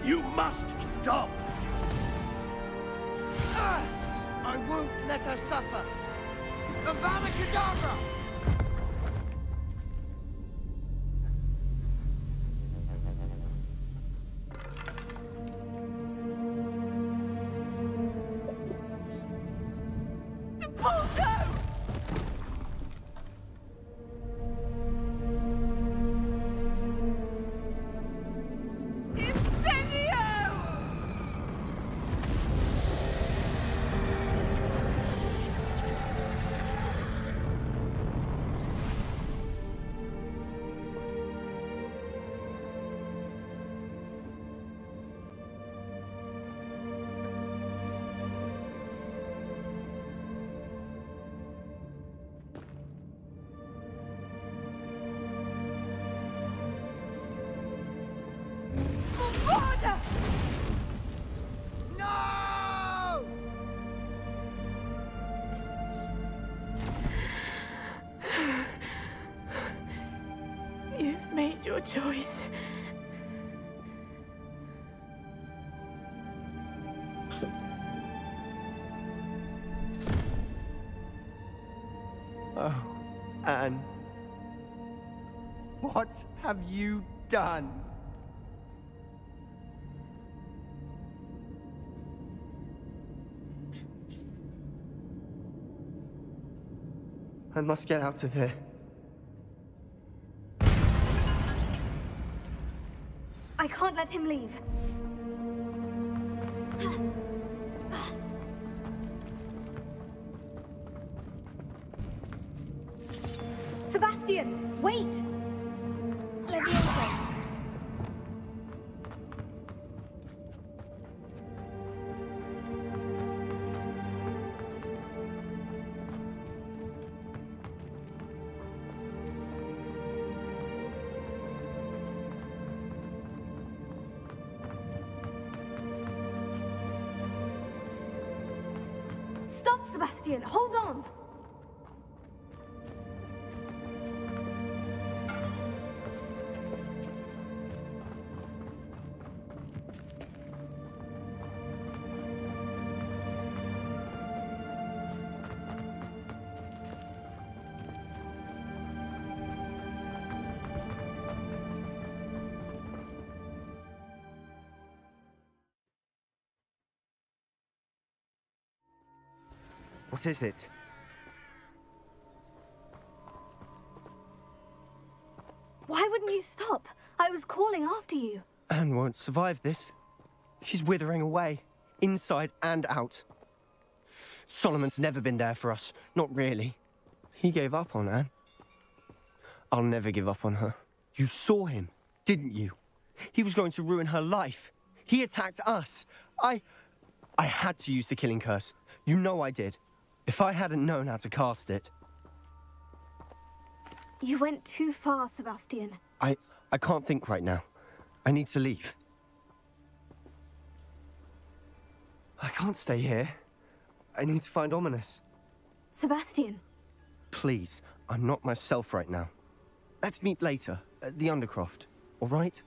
You must stop. I won't let her suffer. Avada Kedavra! The Polka! your choice. Oh, Anne. What have you done? I must get out of here. I can't let him leave. Sebastian, wait! Leviosa. Stop, Sebastian! Hold on! What is it? Why wouldn't you stop? I was calling after you. Anne won't survive this. She's withering away, inside and out. Solomon's never been there for us. Not really. He gave up on Anne. I'll never give up on her. You saw him, didn't you? He was going to ruin her life. He attacked us. I had to use the killing curse. You know I did. If I hadn't known how to cast it... You went too far, Sebastian. I can't think right now. I need to leave. I can't stay here. I need to find Ominous. Sebastian. Please, I'm not myself right now. Let's meet later, at the Undercroft, all right?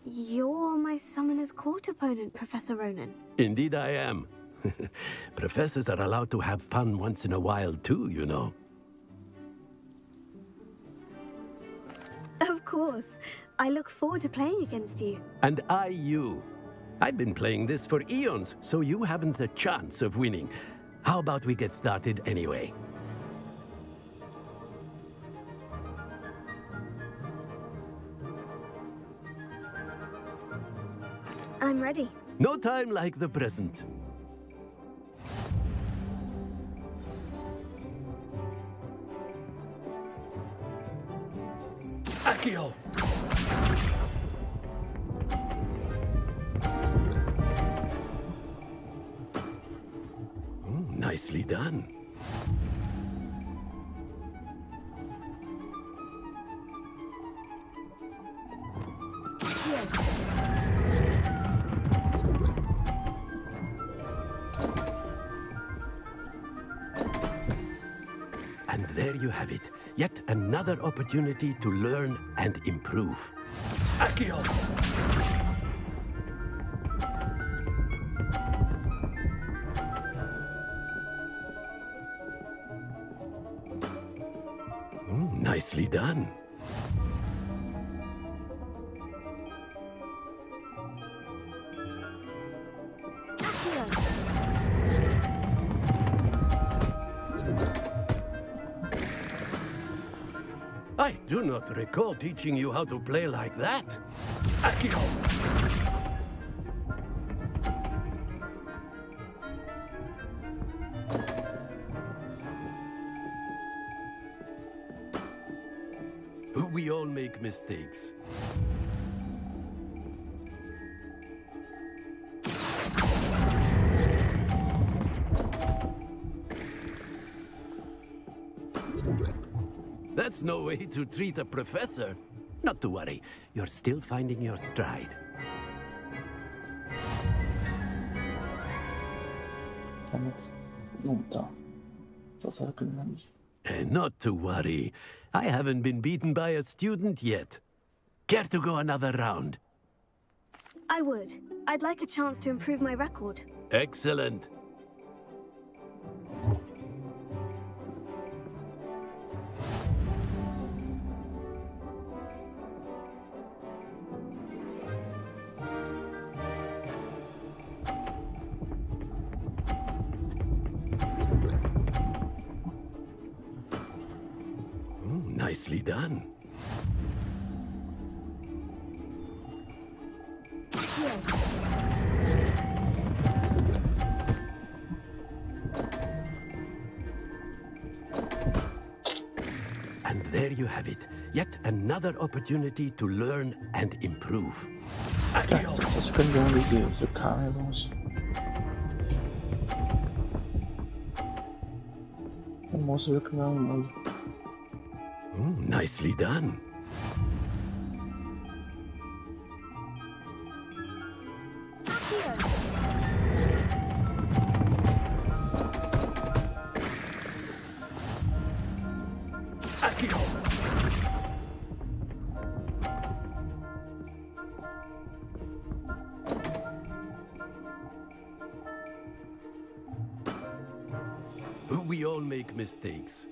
You're my Summoner's Court opponent, Professor Ronan. Indeed I am. Professors are allowed to have fun once in a while too, you know. Of course. I look forward to playing against you. And you. I've been playing this for eons, so you haven't a chance of winning. How about we get started anyway? I'm ready. No time like the present. Accio! Nicely done. you have it. Yet another opportunity to learn and improve. Accio! Nicely done. I do not recall teaching you how to play like that. Accio! We all make mistakes. That's no way to treat a professor. Not to worry, you're still finding your stride. And not to worry, I haven't been beaten by a student yet. Care to go another round? I would. I'd like a chance to improve my record. Excellent. Nicely done. And there you have it. Yet another opportunity to learn and improve. 这次是更容易理解，就卡那个东西。这模式更容易。 Nicely done. Accio! We all make mistakes.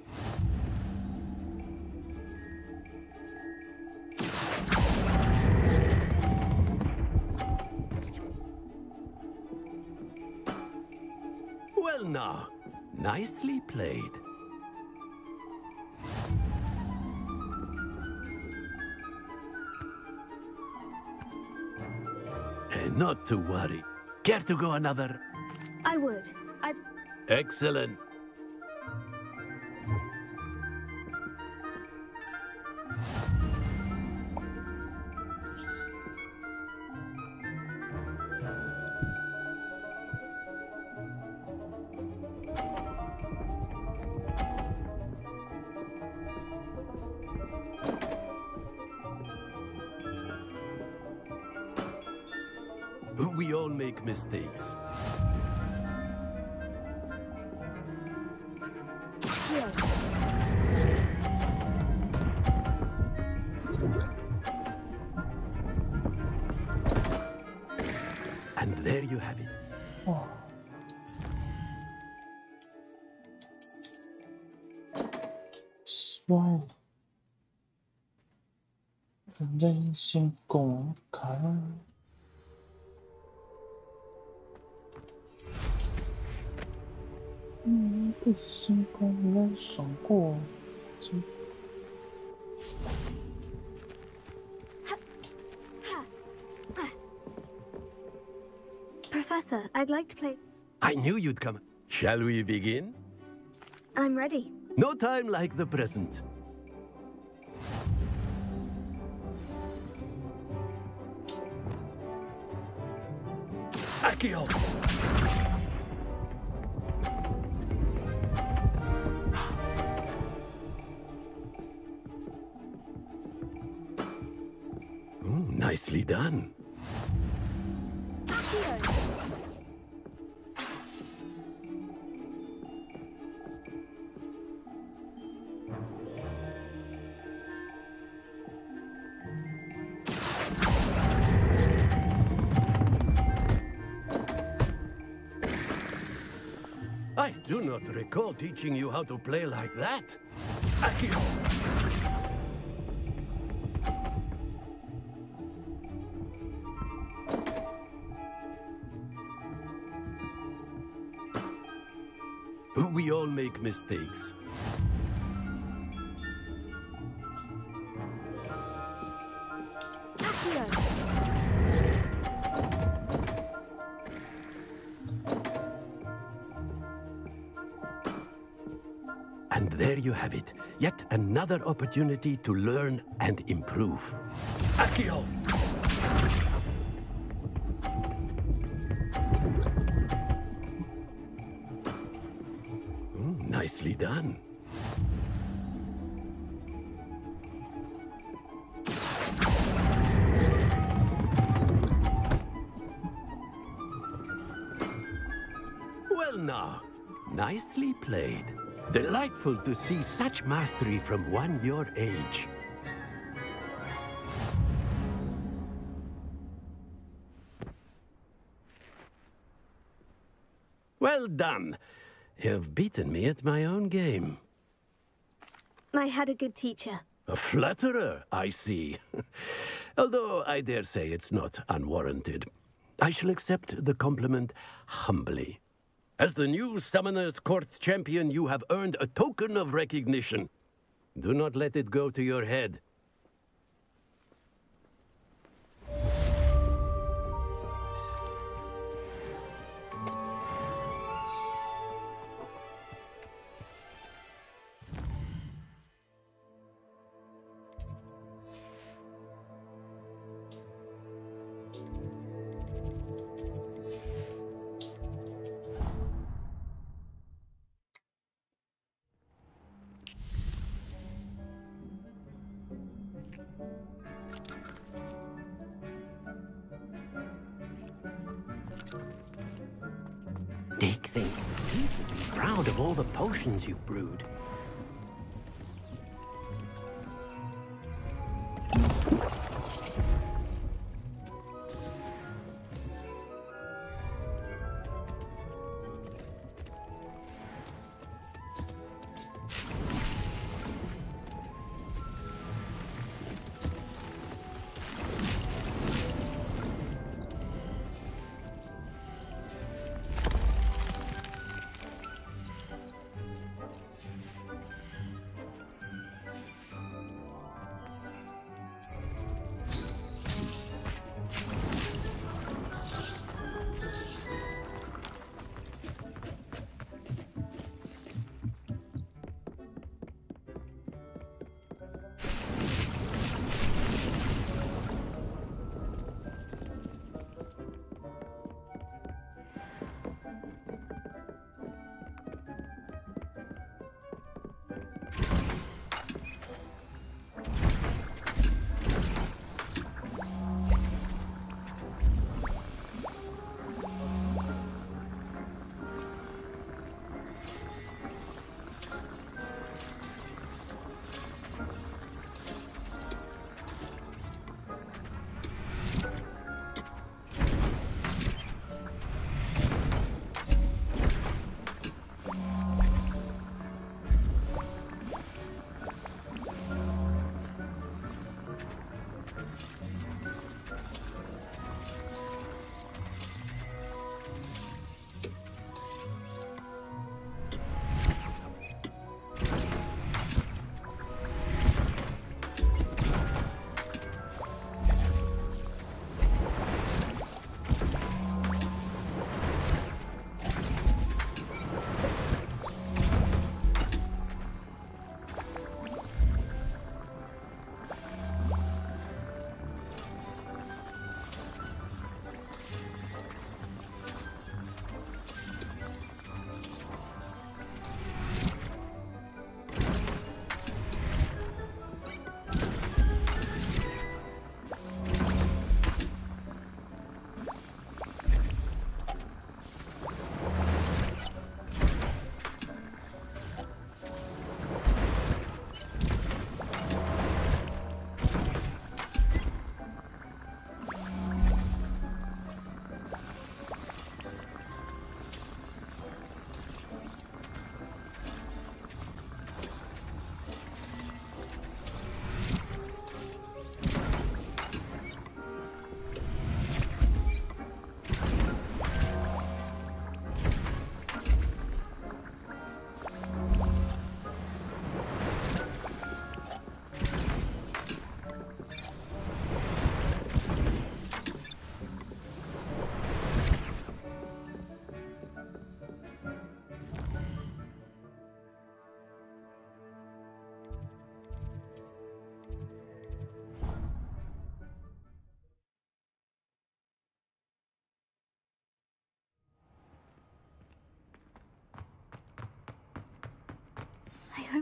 Well now, nicely played. And not to worry. Care to go another? I would. Excellent. We all make mistakes. And there you have it. Oh. Swine. 人心公开。被星光人爽过。Professor, I'd like to play. I knew you'd come. Shall we begin? I'm ready. No time like the present. Accio! Nicely done. I do not recall teaching you how to play like that. Accio! We all make mistakes. And there you have it. Yet another opportunity to learn and improve. Accio! Nicely done. Well now, nicely played. Delightful to see such mastery from one your age. Well done. You've beaten me at my own game. I had a good teacher. A flatterer, I see. Although I dare say it's not unwarranted. I shall accept the compliment humbly. As the new Summoner's Court champion, you have earned a token of recognition. Do not let it go to your head. Dick, think. You should be proud of all the potions you've brewed.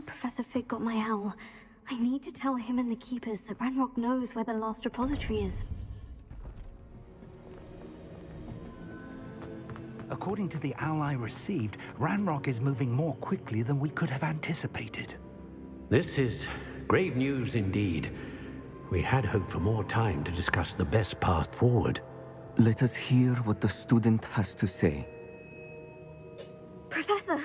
Professor Fig got my owl. I need to tell him and the Keepers that Ranrock knows where the last repository is. According to the owl I received, Ranrock is moving more quickly than we could have anticipated. This is grave news indeed. We had hoped for more time to discuss the best path forward. Let us hear what the student has to say. Professor,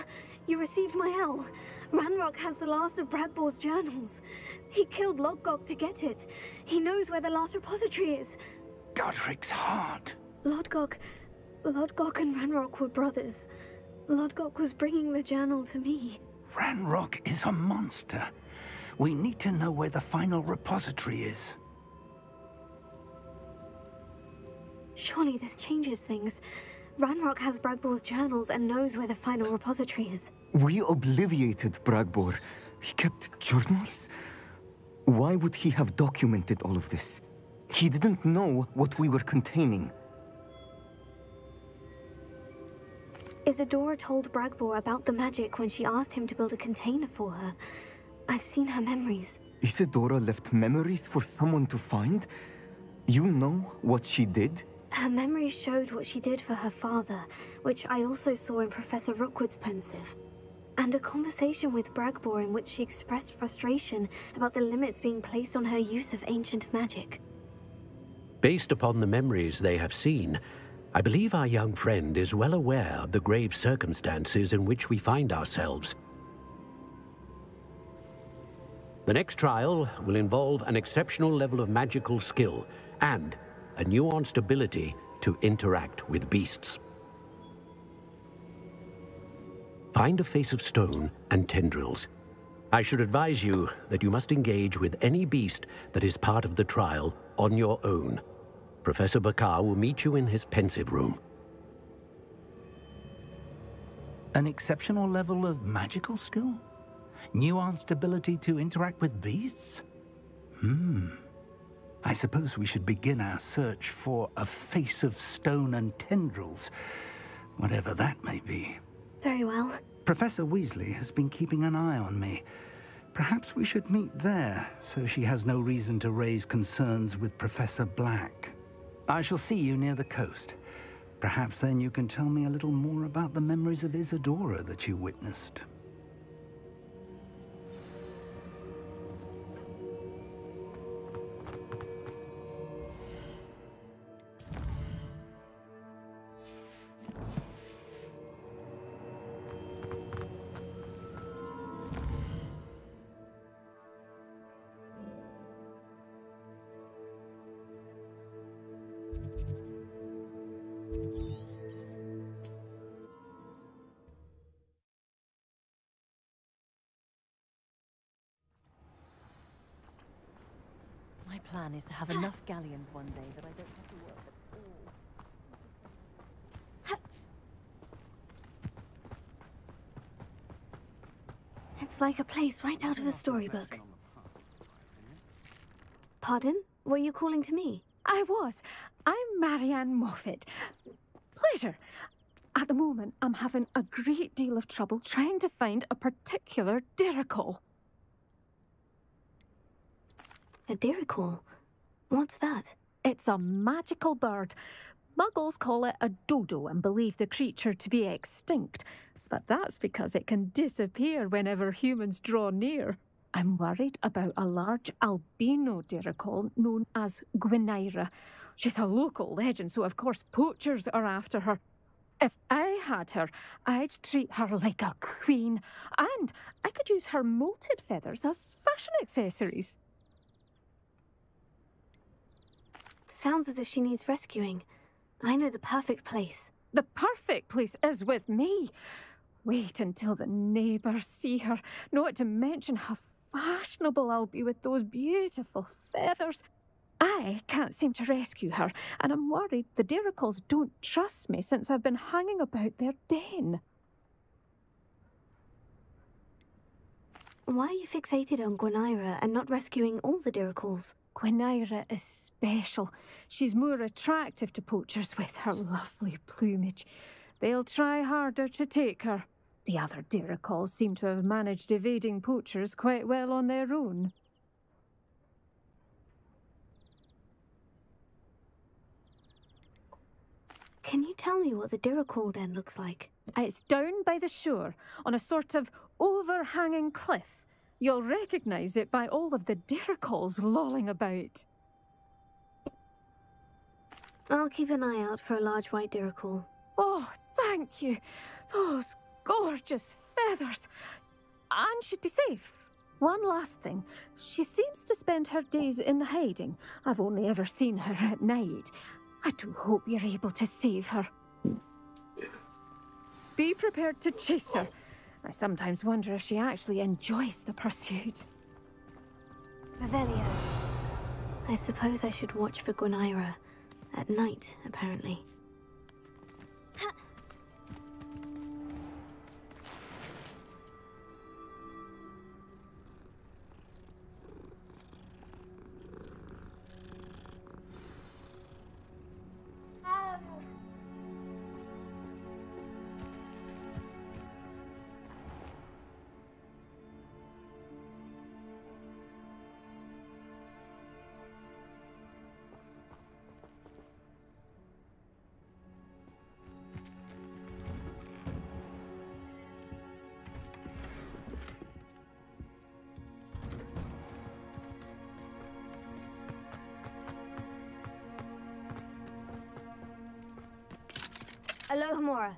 you received my owl. Ranrock has the last of Bradbor's journals. He killed Lodgok to get it. He knows where the last repository is. Godric's heart. Lodgok and Ranrock were brothers. Lodgok was bringing the journal to me. Ranrock is a monster. We need to know where the final repository is. Surely this changes things. Ranrock has Bradbor's journals and knows where the final repository is. We obliviated Bradbor. He kept journals? Why would he have documented all of this? He didn't know what we were containing. Isadora told Bradbor about the magic when she asked him to build a container for her. I've seen her memories. Isadora left memories for someone to find? You know what she did? Her memories showed what she did for her father, which I also saw in Professor Rookwood's pensive. And a conversation with Bradbor in which she expressed frustration about the limits being placed on her use of ancient magic. Based upon the memories they have seen, I believe our young friend is well aware of the grave circumstances in which we find ourselves. The next trial will involve an exceptional level of magical skill and a nuanced ability to interact with beasts. Find a face of stone and tendrils. I should advise you that you must engage with any beast that is part of the trial on your own. Professor Bakar will meet you in his pensive room. An exceptional level of magical skill? Nuanced ability to interact with beasts? I suppose we should begin our search for a face of stone and tendrils, whatever that may be. Very well. Professor Weasley has been keeping an eye on me. Perhaps we should meet there, so she has no reason to raise concerns with Professor Black. I shall see you near the coast. Perhaps then you can tell me a little more about the memories of Isadora that you witnessed. My plan is to have enough galleons one day that I don't have to work at all. It's like a place right out of a storybook. Pardon? Were you calling to me? I was. I'm Marianne Moffat. Pleasure. At the moment, I'm having a great deal of trouble trying to find a particular Diricol. A Diricol? What's that? It's a magical bird. Muggles call it a dodo and believe the creature to be extinct. But that's because it can disappear whenever humans draw near. I'm worried about a large albino Diricol known as Gwynaira. She's a local legend, so of course poachers are after her. If I had her, I'd treat her like a queen. And I could use her molted feathers as fashion accessories. Sounds as if she needs rescuing. I know the perfect place. The perfect place is with me. Wait until the neighbours see her, not to mention how fashionable I'll be with those beautiful feathers. I can't seem to rescue her, and I'm worried the Diricols don't trust me since I've been hanging about their den. Why are you fixated on Gwynaira and not rescuing all the Diricols? Gwynaira is special. She's more attractive to poachers with her lovely plumage. They'll try harder to take her. The other Diricals seem to have managed evading poachers quite well on their own. Can you tell me what the Dirical Den looks like? It's down by the shore, on a sort of overhanging cliff. You'll recognize it by all of the Diricals lolling about. I'll keep an eye out for a large white Dirical. Oh, thank you. Those gorgeous feathers. Anne should be safe. One last thing. She seems to spend her days in hiding. I've only ever seen her at night. I do hope you're able to save her. Be prepared to chase her. I sometimes wonder if she actually enjoys the pursuit. Revelio. I suppose I should watch for Gwynaira. At night, apparently. Alohomora.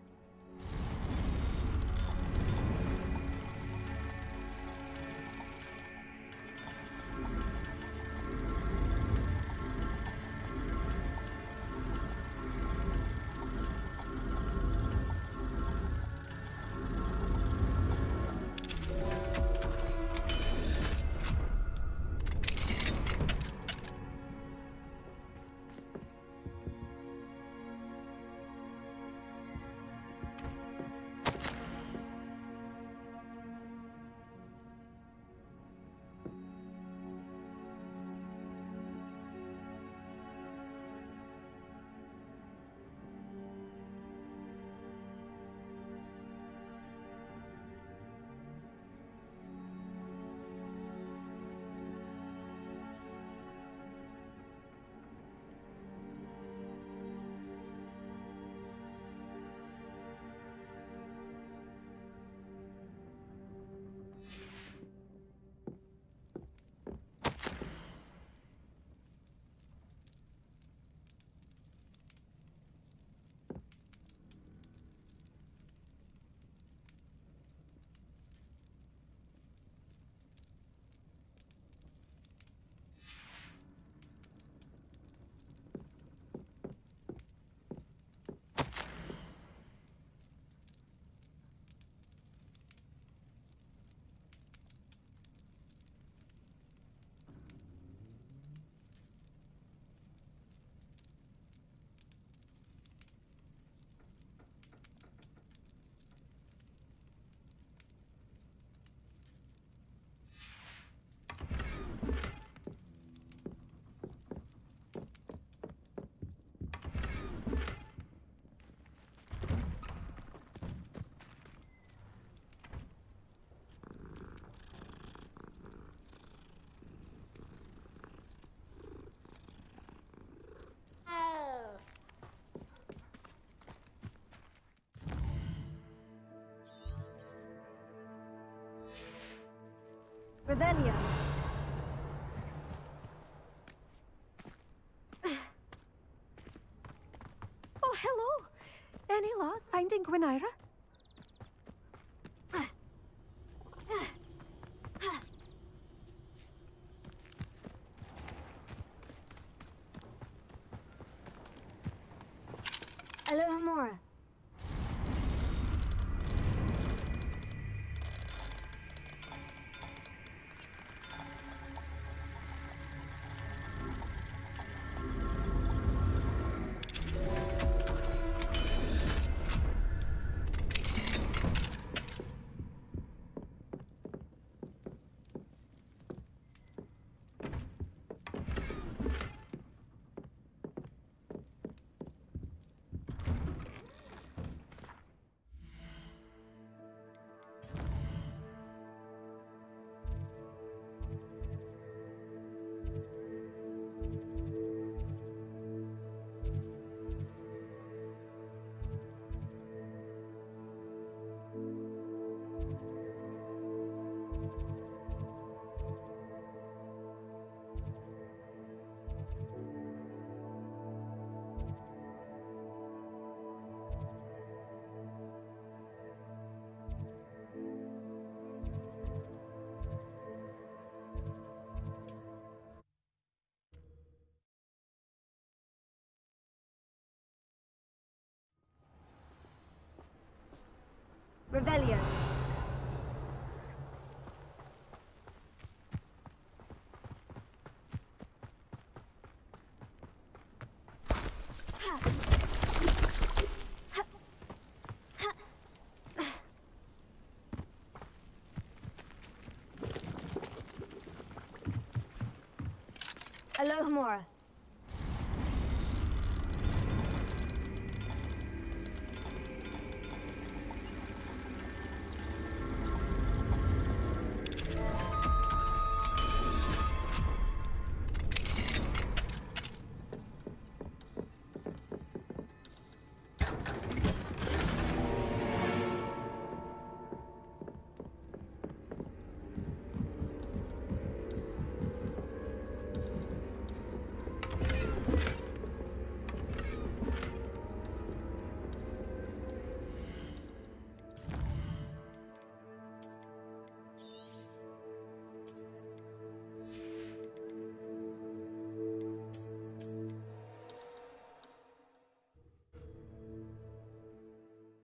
Revelio. Oh, hello. Any luck finding Gwynaira? Alohomora. Revelio. Alohomora.